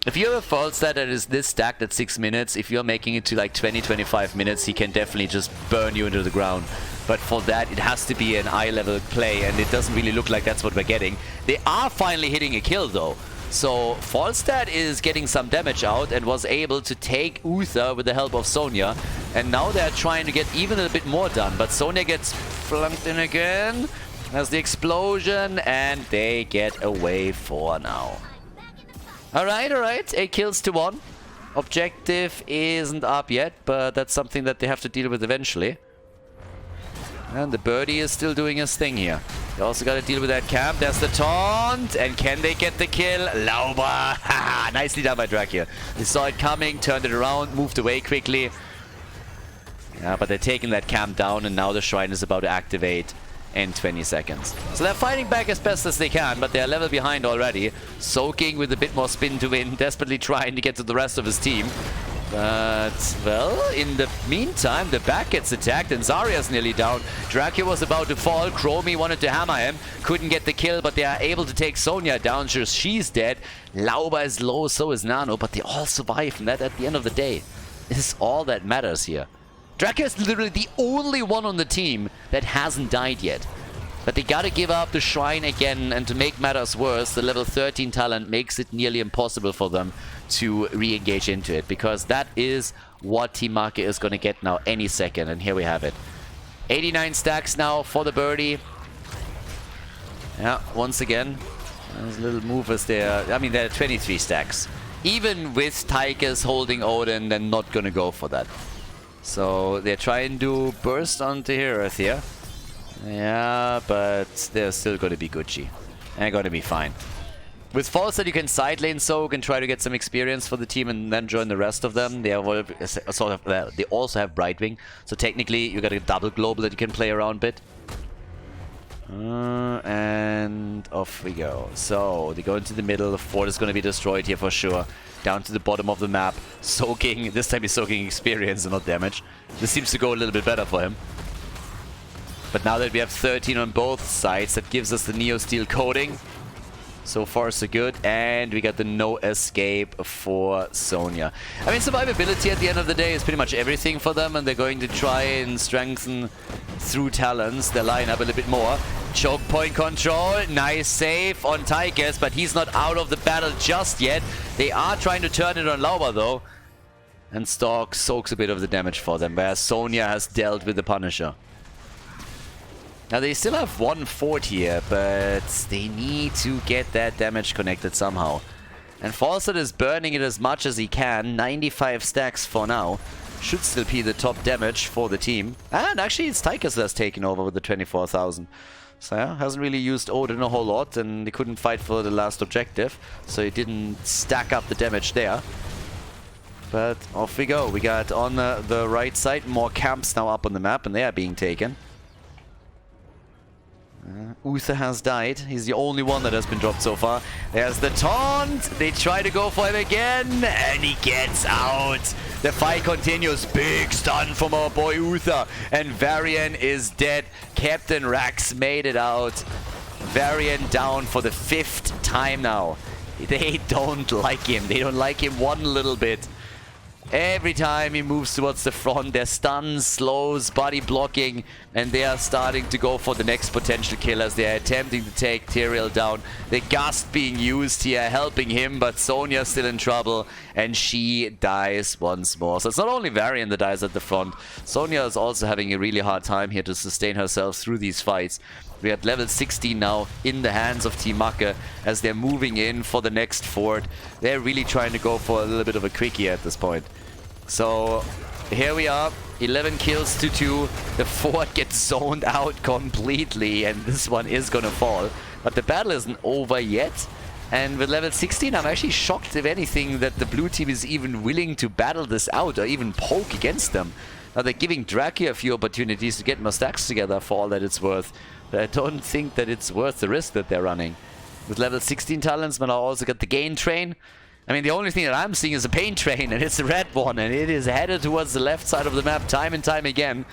If you have a Falstad that is this stacked at 6 minutes, if you're making it to like 20, 25 minutes, he can definitely just burn you into the ground. But for that, it has to be an eye-level play, and it doesn't really look like that's what we're getting. They are finally hitting a kill, though. So Falstad is getting some damage out and was able to take Uther with the help of Sonya. And now they're trying to get even a bit more done. But Sonya gets flunked in again. There's the explosion, and they get away for now. Alright, 8 kills to 1. Objective isn't up yet, but that's something that they have to deal with eventually. And the birdie is still doing his thing here. They also got to deal with that camp. There's the taunt. And can they get the kill? Lauba! Nicely done by Drakyr. They saw it coming, turned it around, moved away quickly. Yeah, but they're taking that camp down, and now the shrine is about to activate in 20 seconds. So they're fighting back as best as they can, but they're a level behind already. Soaking with a bit more spin to win, desperately trying to get to the rest of his team. But, well, in the meantime, the back gets attacked and Zarya's nearly down. Drakyr was about to fall. Chromie wanted to hammer him. Couldn't get the kill, but they are able to take Sonya down. Sure, she's dead. Lauba is low, so is Nano, but they all survive. And that, at the end of the day, is all that matters here. Drakyr is literally the only one on the team that hasn't died yet. But they gotta give up the shrine again, and to make matters worse, the level 13 talent makes it nearly impossible for them to re-engage into it, because that is what Team Makke is gonna get now any second, and here we have it. 89 stacks now for the birdie. Yeah, once again, there's little movers there. I mean, there are 23 stacks. Even with Tychus holding Odin, they're not gonna go for that. So they're trying to burst onto Earth here. Yeah, but they're still going to be Gucci. And going to be fine. With Falstad, you can side lane soak and try to get some experience for the team and then join the rest of them. They also have Brightwing. So technically, you got a double global that you can play around a bit. And off we go. So they go into the middle. The fort is going to be destroyed here for sure. Down to the bottom of the map. Soaking. This time he's soaking experience and not damage. This seems to go a little bit better for him. But now that we have 13 on both sides, that gives us the Neo Steel coating. So far, so good. And we got the no escape for Sonya. I mean, survivability at the end of the day is pretty much everything for them. And they're going to try and strengthen through talents their lineup a little bit more. Choke point control. Nice save on Tychus, but he's not out of the battle just yet. They are trying to turn it on Lauba, though. And Stalk soaks a bit of the damage for them, whereas Sonya has dealt with the Punisher. Now they still have one fort here, but they need to get that damage connected somehow. And Falstad is burning it as much as he can. 95 stacks for now. Should still be the top damage for the team. And actually it's Tychus that's taken over with the 24,000. So yeah, hasn't really used Odin a whole lot, and they couldn't fight for the last objective. So he didn't stack up the damage there. But off we go. We got on the right side more camps now up on the map, and they are being taken. Uther has died. He's the only one that has been dropped so far. There's the taunt. They try to go for him again, and he gets out. The fight continues. Big stun from our boy Uther, and Varian is dead. Captain Rax made it out. Varian down for the 5th time now. They don't like him. They don't like him one little bit. Every time he moves towards the front, their stuns, slows, body blocking, and they are starting to go for the next potential kill as they are attempting to take Tyrael down. The Gust being used here, helping him, but Sonya's still in trouble, and she dies once more. So it's not only Varian that dies at the front. Sonya is also having a really hard time here to sustain herself through these fights. We at level 16 now in the hands of Team Makke as they're moving in for the next fort. They're really trying to go for a little bit of a quickie at this point. So here we are, 11 kills to 2. The fort gets zoned out completely, and this one is gonna fall. But the battle isn't over yet. And with level 16, I'm actually shocked, if anything, that the blue team is even willing to battle this out or even poke against them. Now they're giving Drakyr a few opportunities to get more stacks together for all that it's worth. But I don't think that it's worth the risk that they're running. With level 16 talents, when I also got the gain train. I mean, the only thing that I'm seeing is a pain train, and it's a red one, and it is headed towards the left side of the map time and time again.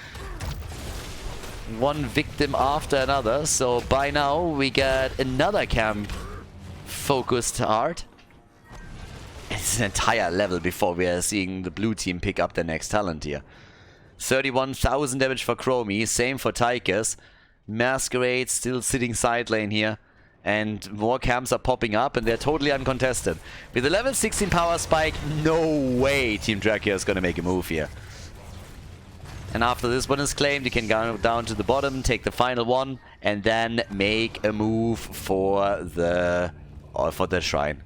One victim after another, so by now we got another camp focused hard. It's an entire level before we are seeing the blue team pick up their next talent here. 31,000 damage for Chromie, same for Tychus. Masquerade still sitting side lane here. And more camps are popping up, and they're totally uncontested. With the level 16 power spike, no way Team Drakyr is going to make a move here. And after this one is claimed, you can go down to the bottom, take the final one, and then make a move for the shrine.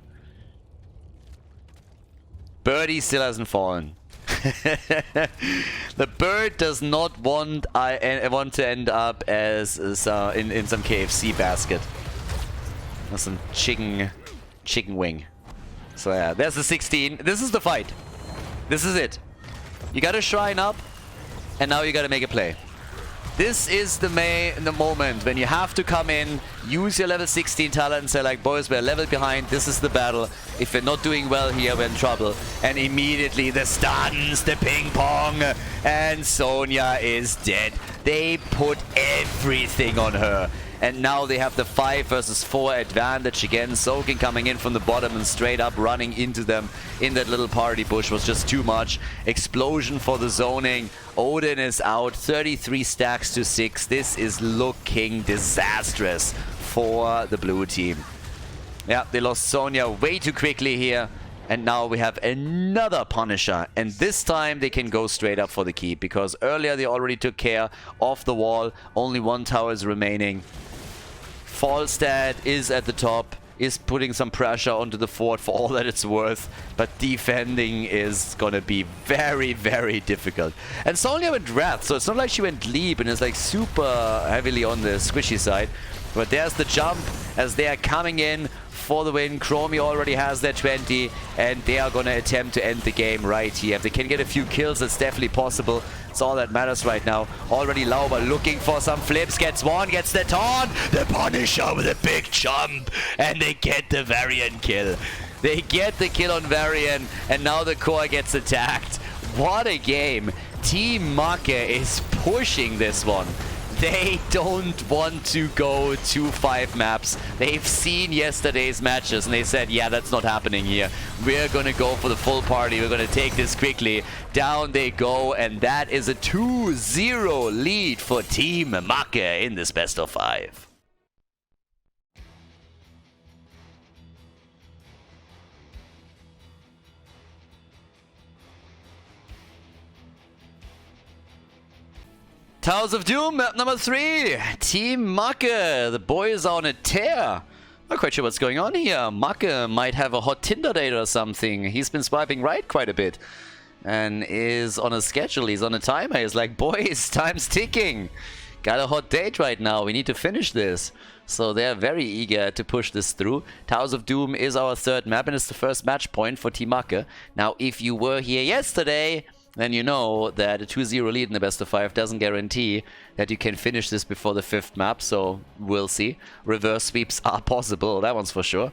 Birdie still hasn't fallen. The bird does not want to end up as in some KFC basket. Some chicken wing. So yeah, there's the 16. This is the fight. This is it. You got to shrine up, and now you got to make a play. This is the moment when you have to come in, use your level 16 talent and say like, boys, we're a level behind, this is the battle. If we're not doing well here, we're in trouble. And immediately the stuns, the ping pong, and Sonya is dead. They put everything on her. And now they have the 5 versus 4 advantage again. Soaking coming in from the bottom and straight up running into them in that little party bush was just too much. Explosion for the zoning. Odin is out. 33 stacks to 6. This is looking disastrous for the blue team. Yeah, they lost Sonya way too quickly here. And now we have another Punisher. And this time they can go straight up for the keep. Because earlier they already took care of the wall. Only 1 tower is remaining. Falstad is at the top, is putting some pressure onto the fort for all that it's worth, but defending is gonna be very, very difficult. And Sonya went Wrath, so it's not like she went Leap and is like super heavily on the squishy side. But there's the jump as they are coming in for the win. Chromie already has their 20, and they are gonna attempt to end the game right here. If they can get a few kills, that's definitely possible. It's all that matters right now. Already Lauber looking for some flips, gets one, gets the taunt, the Punisher with a big jump, and they get the Varian kill. They get the kill on Varian, and now the core gets attacked. What a game. Team Makke is pushing this one. They don't want to go to 5 maps. They've seen yesterday's matches and they said, yeah, that's not happening here. We're gonna go for the full party. We're gonna take this quickly. Down they go, and that is a 2-0 lead for Team Makke in this best of 5. Towers of Doom, map number 3. Team Makke. The boys are on a tear. Not quite sure what's going on here. Makke might have a hot Tinder date or something. He's been swiping right quite a bit. And is on a schedule. He's on a timer. He's like, boys, time's ticking. Got a hot date right now. We need to finish this. So they're very eager to push this through. Towers of Doom is our 3rd map and it's the first match point for Team Makke. Now, if you were here yesterday, then you know that a 2-0 lead in the best of 5 doesn't guarantee that you can finish this before the 5th map, so we'll see. Reverse sweeps are possible, that one's for sure.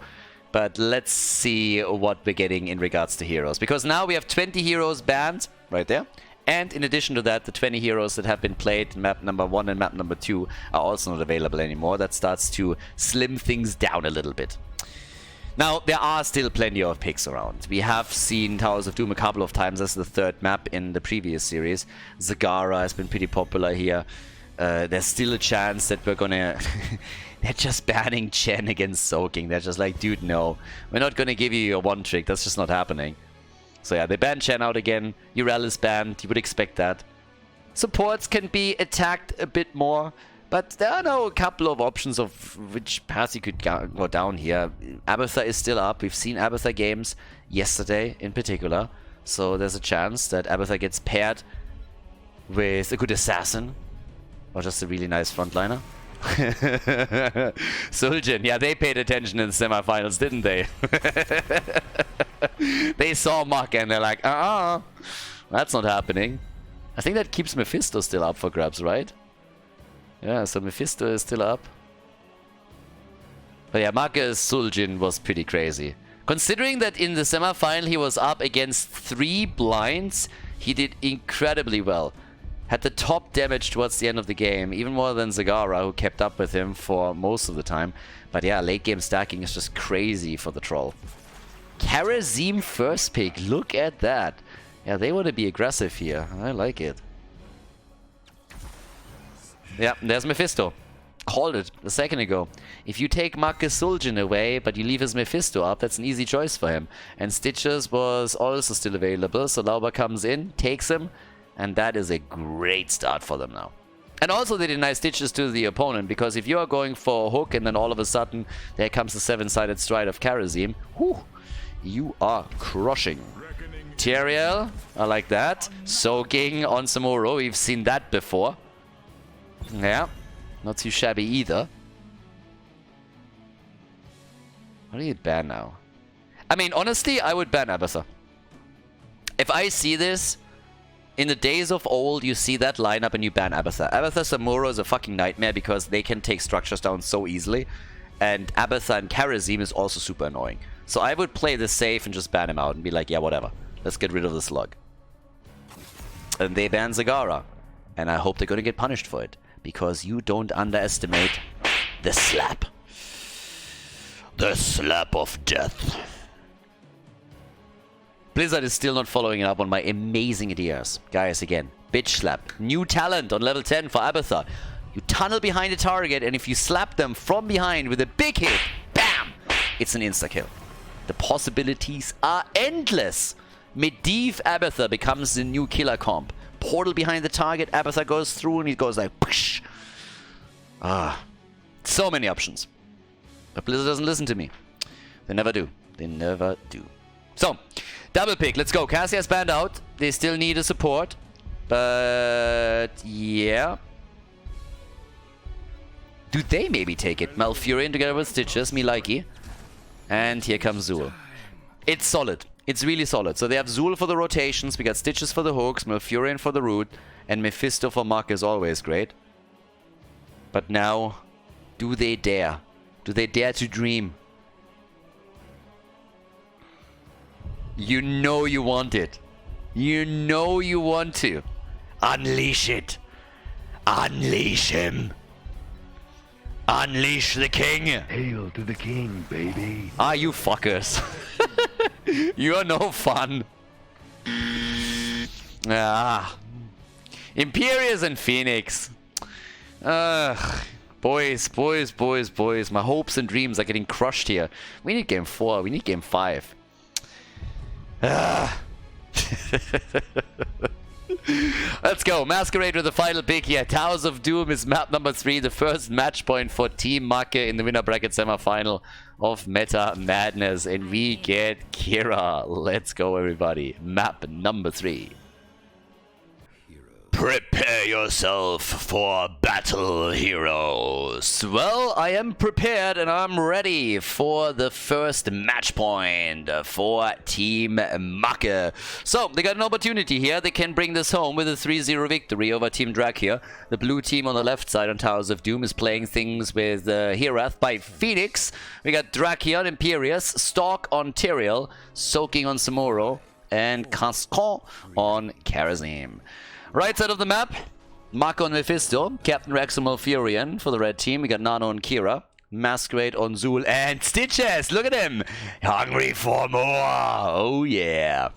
But let's see what we're getting in regards to heroes. Because now we have 20 heroes banned, right there. And in addition to that, the 20 heroes that have been played in map number 1 and map number 2 are also not available anymore. That starts to slim things down a little bit. Now, there are still plenty of picks around. We have seen Towers of Doom a couple of times as the 3rd map in the previous series. Zagara has been pretty popular here. There's still a chance that we're gonna... They're just banning Chen against Soaking. They're just like, dude, no. We're not gonna give you your one trick. That's just not happening. So yeah, they banned Chen out again. Urel is banned. You would expect that. Supports can be attacked a bit more. But there are now a couple of options of which path you could go down here. Abathur is still up. We've seen Abathur games yesterday in particular. So there's a chance that Abathur gets paired with a good assassin. Or just a really nice frontliner. Suljin, yeah, they paid attention in the semifinals, didn't they? They saw Makke and they're like, that's not happening. I think that keeps Mephisto still up for grabs, right? Yeah, so Mephisto is still up. But yeah, Makke's Suljin was pretty crazy. Considering that in the semi-final he was up against 3 blinds, he did incredibly well. Had the top damage towards the end of the game, even more than Zagara, who kept up with him for most of the time. But yeah, late game stacking is just crazy for the troll. Karazim first pick, look at that. Yeah, they want to be aggressive here. I like it. Yeah, there's Mephisto. Called it a second ago. If you take Makke Suljin away, but you leave his Mephisto up, that's an easy choice for him. And Stitches was also still available, so Lauber comes in, takes him, and that is a great start for them now. And also they deny Stitches to the opponent, because if you are going for a hook and then all of a sudden there comes the 7-sided stride of Karazim, whew, you are crushing. Tyrael, I like that. Soaking on Samuro, we've seen that before. Yeah, not too shabby either. What do you ban now? I mean, honestly, I would ban Abathur. If I see this, in the days of old, you see that lineup and you ban Abathur. Abathur Samuro is a fucking nightmare because they can take structures down so easily. And Abathur and Kharazim is also super annoying. So I would play this safe and just ban him out and be like, yeah, whatever. Let's get rid of the slug. And they ban Zagara. And I hope they're going to get punished for it. Because you don't underestimate the slap. The slap of death. Blizzard is still not following up on my amazing ideas. Guys, again, bitch slap. New talent on level 10 for Abathur. You tunnel behind a target, and if you slap them from behind with a big hit, bam! It's an insta-kill. The possibilities are endless. Medivh Abathur becomes the new killer comp. Portal behind the target, Abathur goes through, and he goes like, psh. So many options. But Blizzard doesn't listen to me. They never do. They never do. So, double pick, let's go. Cassia's banned out. They still need a support. But, yeah. Do they maybe take it? Malfurion together with Stitches, me likey. And here comes Zul. It's solid. It's really solid. So they have Zul for the rotations, we got Stitches for the hooks, Malfurion for the root, and Mephisto for Makke is always great. But now, do they dare? Do they dare to dream? You know you want it. You know you want to. Unleash it. Unleash him. Unleash the king.
Hail to the king, baby.
Ah, you fuckers. You're no fun. Imperius and Phoenix. Boys. My hopes and dreams are getting crushed here. We need game 4. We need game 5. Let's go. Masquerade with the final pick here. Towers of Doom is map number 3. The first match point for Team Makke in the winner bracket semi-final of Meta Madness. And we get Kira. Let's go, everybody. Map number 3. Prepare yourself for battle, heroes. Well, I am prepared and I'm ready for the first match point for Team Makke. So, they got an opportunity here. They can bring this home with a 3-0 victory over Team Drakyr. The blue team on the left side on Towers of Doom is playing things with Herath by Phoenix. We got Drakyr on Imperius, Stalk on Tyrael, Soaking on Samuro, and Cascon on Kharazim. Right side of the map, Makke on Mephisto, Captain Rex and Malfurion for the red team. We got Nano and Kira, Masquerade on Zul, and Stitches! Look at him! Hungry for more! Oh yeah!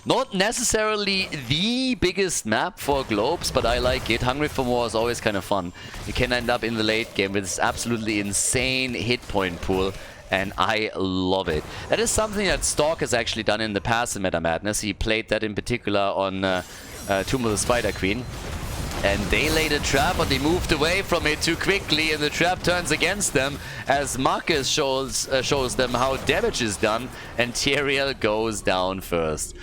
Not necessarily the biggest map for globes, but I like it. Hungry for more is always kind of fun. You can end up in the late game with this absolutely insane hit point pool. And I love it. That is something that Stalk has actually done in the past in Meta Madness. He played that in particular on Tomb of the Spider Queen. And they laid a trap, but they moved away from it too quickly, and the trap turns against them as Marcus shows them how damage is done, and Tyrael goes down first.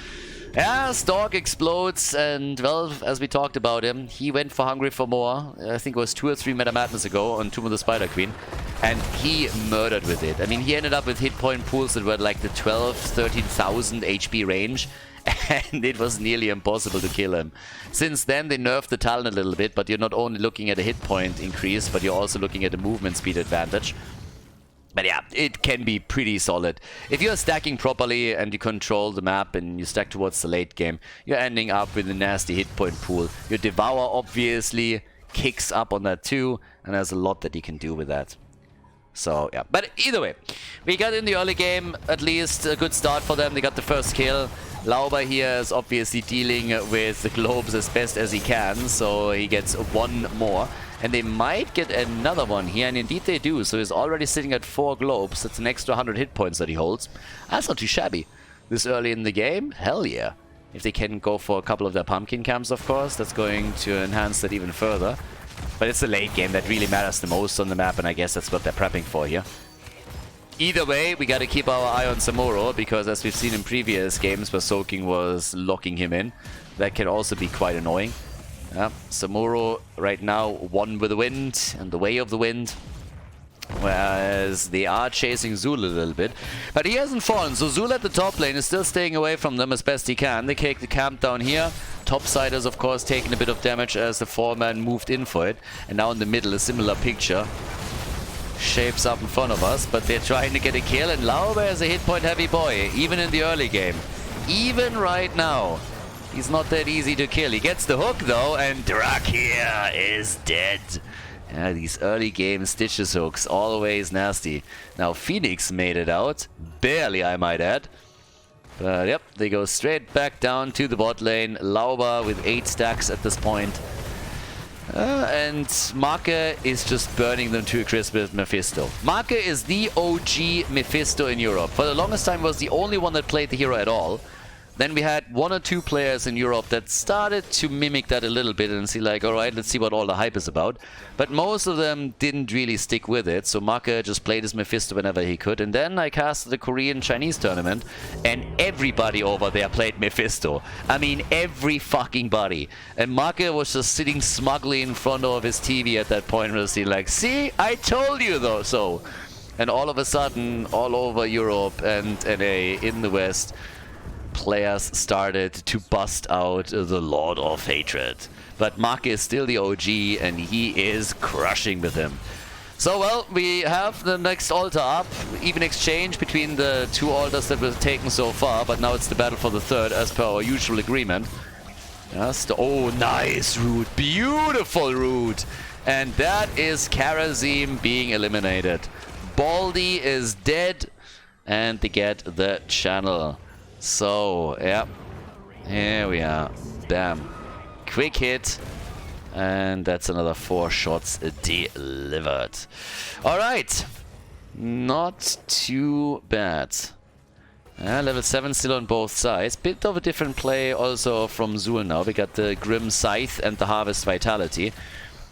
Yeah, Stalk explodes, and well, as we talked about him, he went for Hungry for More, I think it was 2 or 3 Meta Madness ago on Tomb of the Spider Queen, and he murdered with it. I mean, he ended up with hit point pools that were like the 13,000 HP range, and it was nearly impossible to kill him. Since then, they nerfed the talent a little bit, but you're not only looking at a hit point increase, but you're also looking at a movement speed advantage. But yeah, it can be pretty solid. If you're stacking properly and you control the map and you stack towards the late game, you're ending up with a nasty hit point pool. Your Devour obviously kicks up on that too, and there's a lot that you can do with that. So yeah, but either way, we got in the early game at least a good start for them. They got the first kill. Lauber here is obviously dealing with the globes as best as he can, so he gets 1 more. And they might get another one here, and indeed they do. So he's already sitting at 4 globes. That's an extra 100 hit points that he holds. That's not too shabby. This early in the game, hell yeah. If they can go for a couple of their pumpkin camps, of course, that's going to enhance that even further. But it's the late game that really matters the most on the map, and I guess that's what they're prepping for here. Either way, we gotta keep our eye on Samuro, because as we've seen in previous games where Soaking was locking him in, that can also be quite annoying. Yeah, Samuro right now 1 with the wind and the way of the wind. Whereas they are chasing Zul a little bit. But he hasn't fallen, so Zul at the top lane is still staying away from them as best he can. They take the camp down here. Topsiders, of course, taking a bit of damage as the 4-man moved in for it. And now in the middle, a similar picture shapes up in front of us. But they're trying to get a kill, and Laube is a hit point heavy boy, even in the early game. Even right now. He's not that easy to kill. He gets the hook, though, and Drakyr is dead. Yeah, these early game Stitches hooks, always nasty. Now, Phoenix made it out. Barely, I might add. But, yep, they go straight back down to the bot lane. Lauba with 8 stacks at this point. And Makke is just burning them to a crisp with Mephisto. Makke is the OG Mephisto in Europe. For the longest time, was the only one that played the hero at all. Then we had 1 or 2 players in Europe that started to mimic that a little bit and see like, alright, let's see what all the hype is about. But most of them didn't really stick with it, so Makke just played his Mephisto whenever he could. And then I casted the Korean-Chinese tournament, and everybody over there played Mephisto. I mean, every fucking body. And Makke was just sitting smugly in front of his TV at that point, and was like, see, I told you though, so. And all of a sudden, all over Europe and NA in the West, players started to bust out the Lord of Hatred. But Makke is still the OG, and he is crushing with him. So, well, we have the next altar up. Even exchange between the 2 altars that were taken so far, but now it's the battle for the 3rd, as per our usual agreement. Yes, oh, nice root. Beautiful root. And that is Karazim being eliminated. Baldy is dead, and they get the channel. So, yeah, here we are. Bam. Quick hit. And that's another 4 shots delivered. Alright. Not too bad. Level 7 still on both sides. Bit of a different play also from Zul now. We got the Grim Scythe and the Harvest Vitality.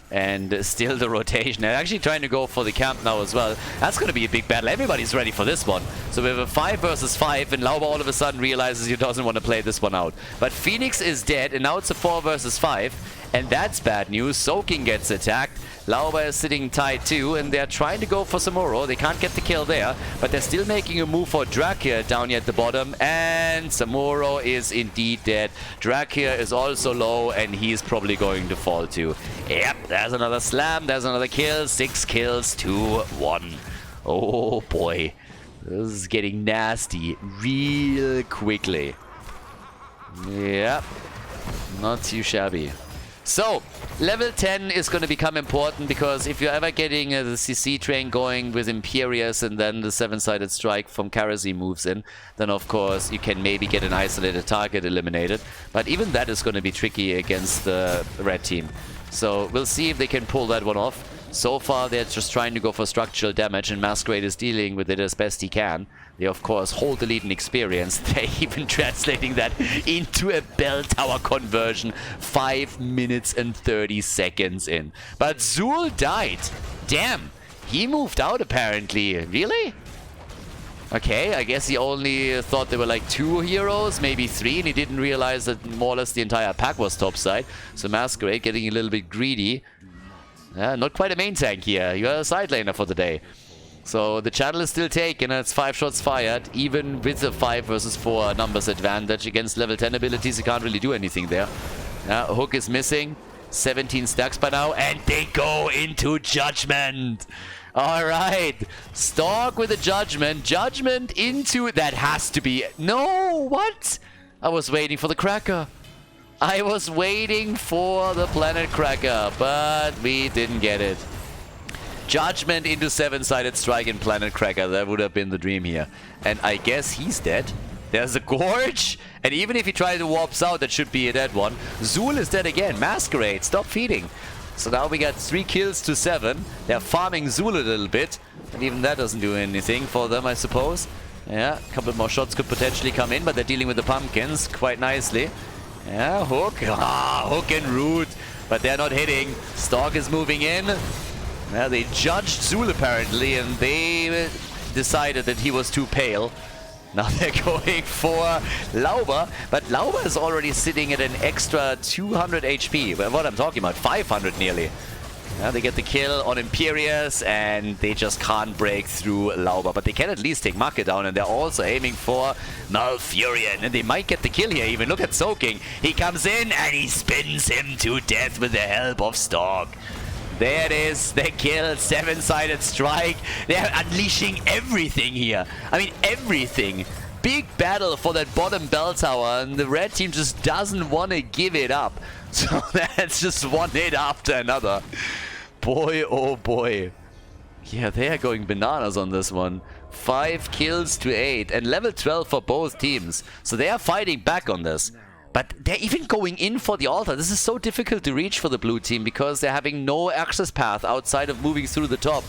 And still the rotation. They're actually trying to go for the camp now as well. That's going to be a big battle. Everybody's ready for this one. So we have a 5 versus 5, and Lauba all of a sudden realizes he doesn't want to play this one out. But Phoenix is dead, and now it's a 4 versus 5. And that's bad news. Soaking gets attacked. Lauba is sitting tight too, and they're trying to go for Samuro. They can't get the kill there, but they're still making a move for Drakyr down here at the bottom, and Samuro is indeed dead. Drakyr is also low, and he's probably going to fall too. Yep, there's another slam, there's another kill. 6 kills to 1. Oh boy, this is getting nasty real quickly. Yep, not too shabby. So, level 10 is going to become important, because if you're ever getting the CC train going with Imperius and then the 7-sided strike from Karazim moves in, then of course you can maybe get an isolated target eliminated. But even that is going to be tricky against the red team. So we'll see if they can pull that one off. So far they're just trying to go for structural damage, and Masquerade is dealing with it as best he can. They of course hold the lead in experience. They're even translating that into a bell tower conversion 5 minutes and 30 seconds in. But Zul died. Damn, he moved out apparently. Really? Okay, I guess he only thought there were like 2 heroes, maybe 3, and he didn't realize that more or less the entire pack was topside. So Masquerade getting a little bit greedy. Not quite a main tank here. You're a side laner for the day. So the channel is still taken, and it's 5 shots fired, even with the 5 versus 4 numbers advantage. Against level 10 abilities, you can't really do anything there. Hook is missing. 17 stacks by now, and they go into Judgment. Alright, Stalk with a Judgment. Judgment into... That has to be... No, what? I was waiting for the Cracker. I was waiting for the Planet Cracker, but we didn't get it. Judgment into 7-sided strike and Planet Cracker. That would have been the dream here. And I guess he's dead. There's a Gorge. And even if he tries to warp out, that should be a dead one. Zul is dead again. Masquerade, stop feeding. So now we got 3 kills to 7. They're farming Zul a little bit. And even that doesn't do anything for them, I suppose. Yeah, a couple more shots could potentially come in, but they're dealing with the pumpkins quite nicely. Yeah, Hook. Hook and Root. But they're not hitting. Stalk is moving in. Yeah, they judged Zul apparently, and they decided that he was too pale. Now they're going for Lauba, but Lauba is already sitting at an extra 200 HP. What I'm talking about, 500 nearly. Yeah, they get the kill on Imperius, and they just can't break through Lauber. But they can at least take Makke down, and they're also aiming for Malfurion. And they might get the kill here even. Look at Soaking. He comes in, and he spins him to death with the help of Stalk. There it is, the kill, 7-sided strike. They're unleashing everything here. I mean, everything. Big battle for that bottom bell tower, and the red team just doesn't want to give it up. So that's just one hit after another. Boy, oh boy. Yeah, they are going bananas on this one. 5 kills to 8, and level 12 for both teams. So they are fighting back on this. But they're even going in for the altar. This is so difficult to reach for the blue team because they're having no access path outside of moving through the top.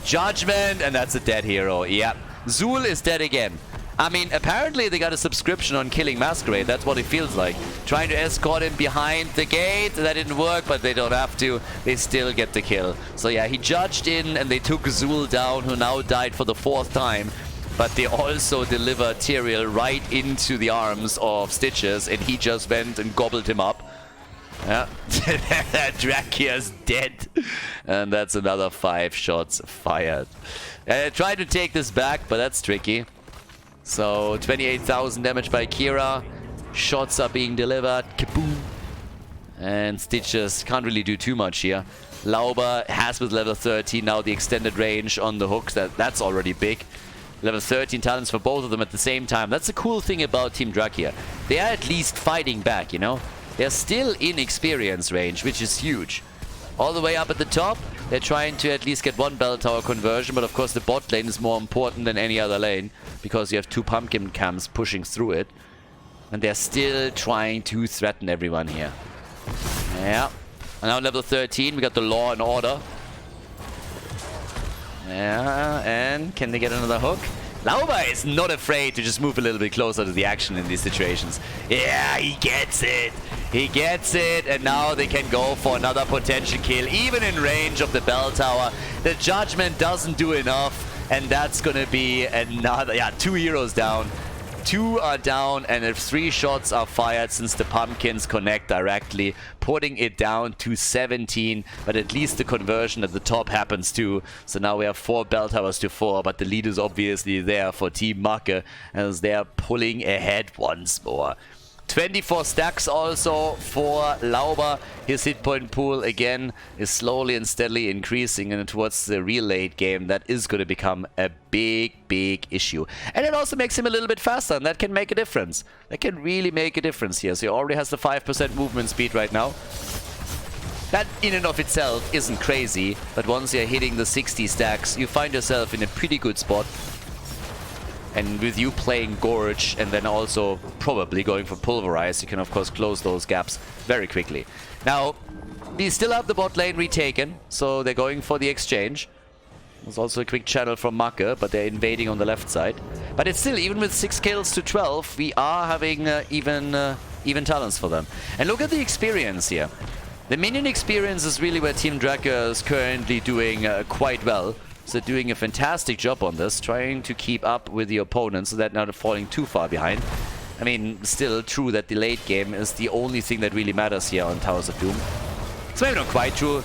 Judgment, and that's a dead hero. Yeah, Zul is dead again. I mean, apparently they got a subscription on killing Masquerade. That's what it feels like. Trying to escort him behind the gate. That didn't work, but they don't have to. They still get the kill. So yeah, he judged in, and they took Zul down, who now died for the 4th time. But they also delivered Tyrael right into the arms of Stitches, and he just went and gobbled him up. Yeah, Drakyr's dead. And that's another 5 shots fired. Tried to take this back, but that's tricky. So 28,000 damage by Kira. Shots are being delivered. Kaboom. And Stitches can't really do too much here. Lauber has with level 13 now the extended range on the hooks. That's already big. Level 13 talents for both of them at the same time. That's the cool thing about Team Drakyr. They are at least fighting back, you know? They're still in experience range, which is huge. All the way up at the top, they're trying to at least get 1 bell tower conversion, but of course the bot lane is more important than any other lane because you have 2 pumpkin camps pushing through it. And they're still trying to threaten everyone here. Yeah. And now level 13, we got the Law and Order. Yeah, and can they get another hook? Lauber is not afraid to just move a little bit closer to the action in these situations. Yeah, he gets it. He gets it, and now they can go for another potential kill, even in range of the bell tower. The Judgment doesn't do enough, and that's gonna be another, yeah, 2 heroes down. 2 are down, and if 3 shots are fired since the pumpkins connect directly, putting it down to 17, but at least the conversion at the top happens too. So now we have 4 bell towers to 4, but the lead is obviously there for Team Makke as they're pulling ahead once more. 24 stacks also for Lauber. His hit point pool again is slowly and steadily increasing, and towards the real late game that is going to become a big issue. And it also makes him a little bit faster, and that can make a difference. That can really make a difference here. So he already has the 5% movement speed right now. That in and of itself isn't crazy, but once you're hitting the 60 stacks, you find yourself in a pretty good spot. And with you playing Gorge and then also probably going for Pulverize, you can of course close those gaps very quickly. Now, we still have the bot lane retaken, so they're going for the exchange. There's also a quick channel from Makke, but they're invading on the left side. But it's still, even with 6 kills to 12, we are having even talents for them. And look at the experience here. The minion experience is really where Team Drakyr is currently doing quite well. So doing a fantastic job on this, trying to keep up with the opponent so that not falling too far behind. I mean, still true that the late game is the only thing that really matters here on Towers of Doom. It's maybe not quite true.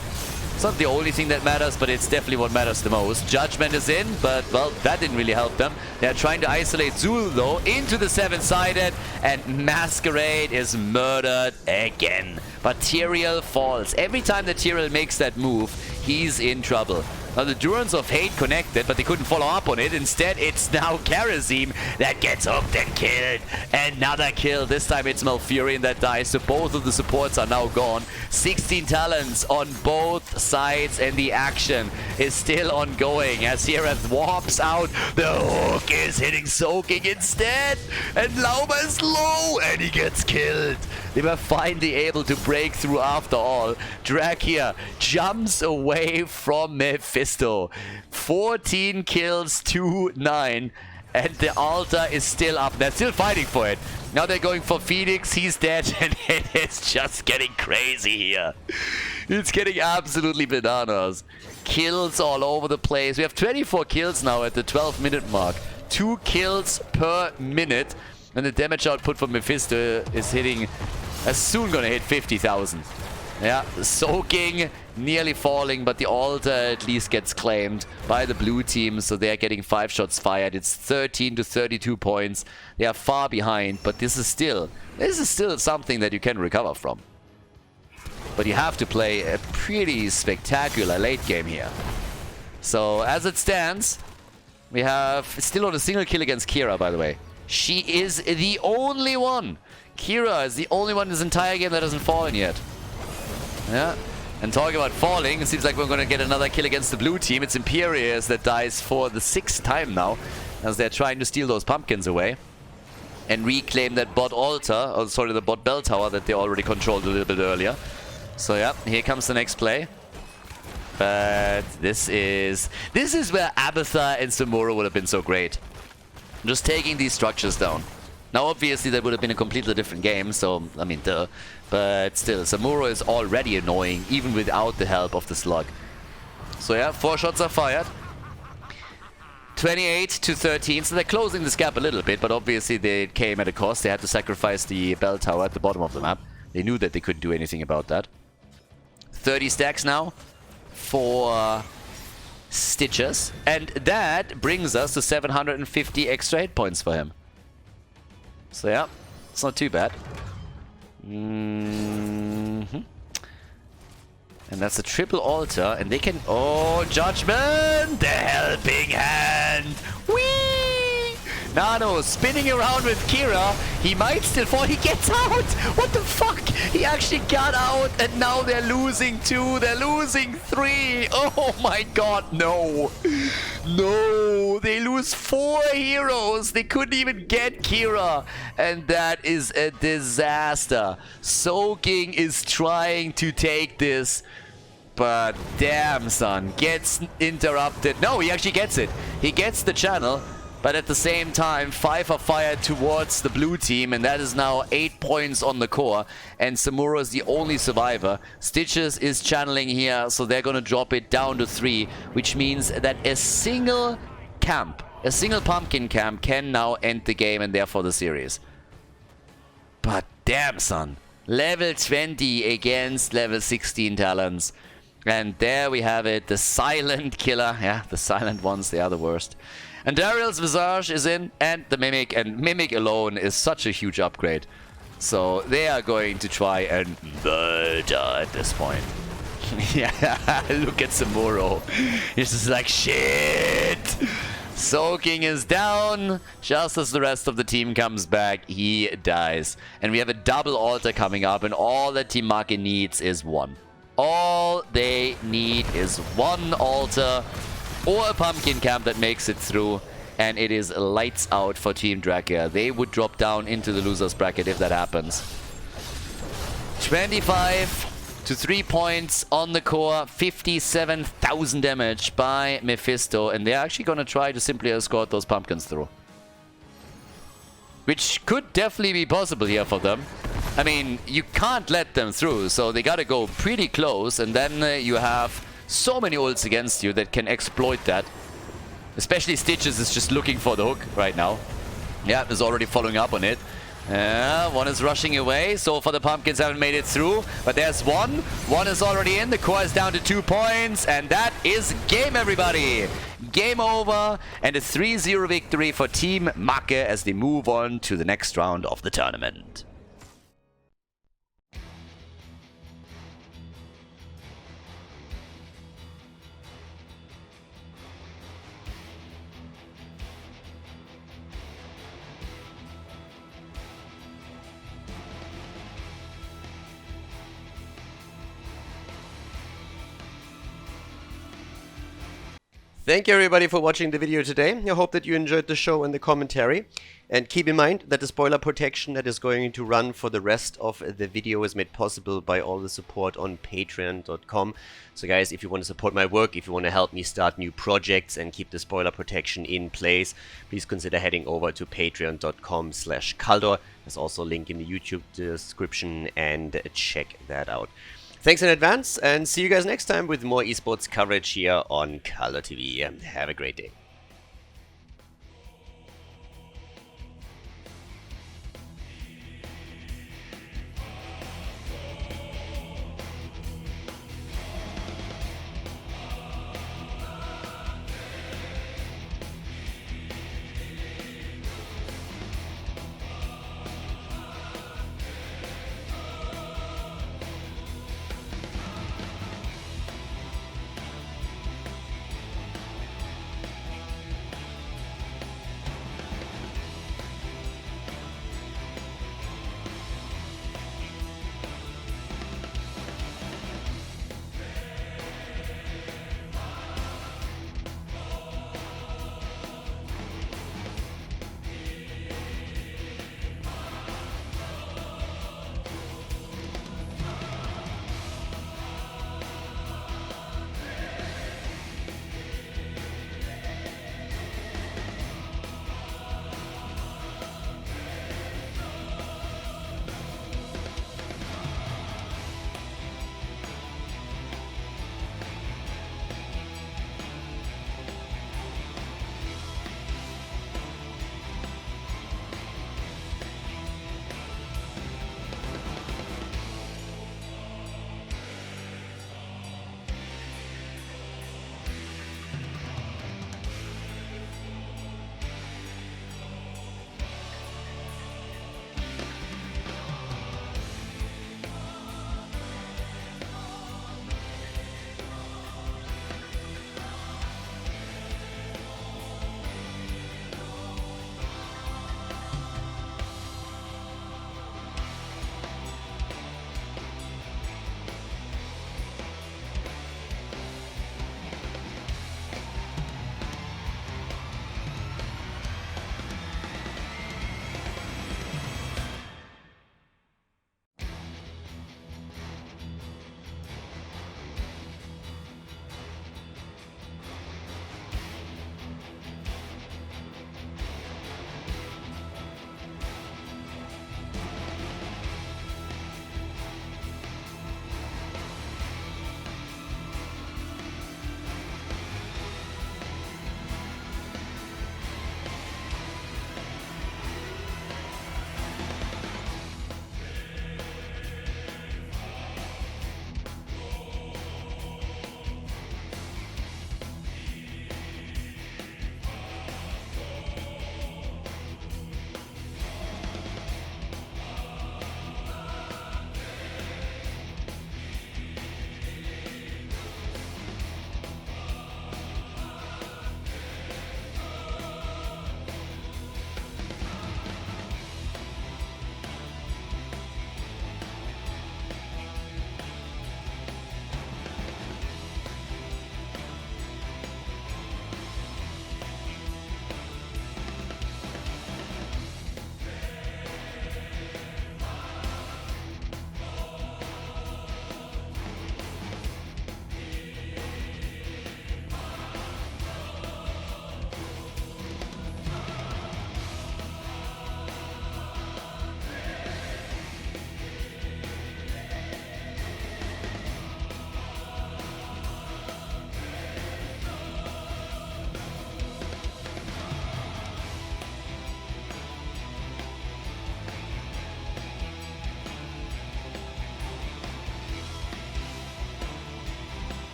It's not the only thing that matters, but it's definitely what matters the most. Judgment is in, but, well, that didn't really help them. They're trying to isolate Zul, though, into the 7-sided, and Masquerade is murdered again. But Tyrael falls. Every time that Tyrael makes that move, he's in trouble. Now the Durance of Hate connected, but they couldn't follow up on it. Instead, it's now Karazim that gets hooked and killed. Another kill. This time it's Malfurion that dies, so both of the supports are now gone. 16 talents on both sides, and the action is still ongoing as Siereth warps out. The hook is hitting Soaking instead, and Lauber is low, and he gets killed. They were finally able to break through after all. Drakyr jumps away from Mephisto. 14 kills to 9. And the altar is still up. They're still fighting for it. Now they're going for Phoenix. He's dead. And it is just getting crazy here. It's getting absolutely bananas. Kills all over the place. We have 24 kills now at the 12-minute mark. 2 kills per minute. And the damage output from Mephisto is hitting, soon gonna hit 50,000. Yeah, soaking, nearly falling, but the altar at least gets claimed by the blue team, so they're getting 5 shots fired. It's 13 to 32 points. They are far behind, but this is still something that you can recover from. But you have to play a pretty spectacular late game here. So as it stands, we have still on a single kill against Kira, by the way. She is the only one. Kira is the only one in this entire game that hasn't fallen yet. Yeah, and talking about falling, it seems like we're going to get another kill against the blue team. It's Imperius that dies for the 6th time now, as they're trying to steal those pumpkins away and reclaim that bot altar, or sorry, the bot bell tower that they already controlled a little bit earlier. So yeah, here comes the next play. But this is where Abatha and Samuro would have been so great. Just taking these structures down. Now, obviously, that would have been a completely different game, so, I mean, duh. But still, Samuro is already annoying, even without the help of the slug. So yeah, 4 shots are fired. 28 to 13, so they're closing this gap a little bit, but obviously they came at a cost. They had to sacrifice the bell tower at the bottom of the map. They knew that they couldn't do anything about that. 30 stacks now for Stitches, and that brings us to 750 extra hit points for him. So yeah, it's not too bad. And that's a triple altar, and they can... Oh, Judgment! The helping hand! Whee! Nano spinning around with Kira. He might still fall. He gets out! What the fuck? He actually got out, and now they're losing 2. They're losing 3. Oh my god, no. No, they lose 4 heroes. They couldn't even get Kira. And that is a disaster. Soaking is trying to take this. But damn, son, gets interrupted. No, he actually gets it. He gets the channel. But at the same time, 5 are fired towards the blue team, and that is now 8 points on the core. And Samuro is the only survivor. Stitches is channeling here, so they're going to drop it down to 3, which means that a single camp, a single pumpkin camp, can now end the game and therefore the series. But damn, son. Level 20 against level 16 talents. And there we have it, the silent killer. Yeah, the silent ones, they are the worst. And Daryl's Visage is in, and the Mimic, and Mimic alone is such a huge upgrade. So they are going to try and murder at this point. Yeah, look at Samuro. He's just like, shit! Soaking is down. Just as the rest of the team comes back, he dies. And we have a double altar coming up, and all that Team Makke needs is 1. All they need is 1 altar or a pumpkin camp that makes it through, and it is lights out for Team Drakyr. They would drop down into the losers bracket if that happens. 25 to 3 points on the core, 57,000 damage by Mephisto, and they're actually going to try to simply escort those pumpkins through. Which could definitely be possible here for them. I mean, you can't let them through, so they gotta go pretty close, and then you have so many ults against you that can exploit that. Especially Stitches is just looking for the hook right now. Yeah, is already following up on it. One is rushing away. So far the pumpkins haven't made it through, but there's one. One is already in. The core is down to 2 points, and that is game, everybody. Game over, and a 3-0 victory for Team Makke as they move on to the next round of the tournament.
Thank you everybody for watching the video today. I hope that you enjoyed the show and the commentary. And keep in mind that the spoiler protection that is going to run for the rest of the video is made possible by all the support on patreon.com. So guys, if you want to support my work, if you want to help me start new projects and keep the spoiler protection in place, please consider heading over to patreon.com/Khaldor. There's also a link in the YouTube description, and check that out. Thanks in advance, and see you guys next time with more esports coverage here on Khaldor TV. Have a great day.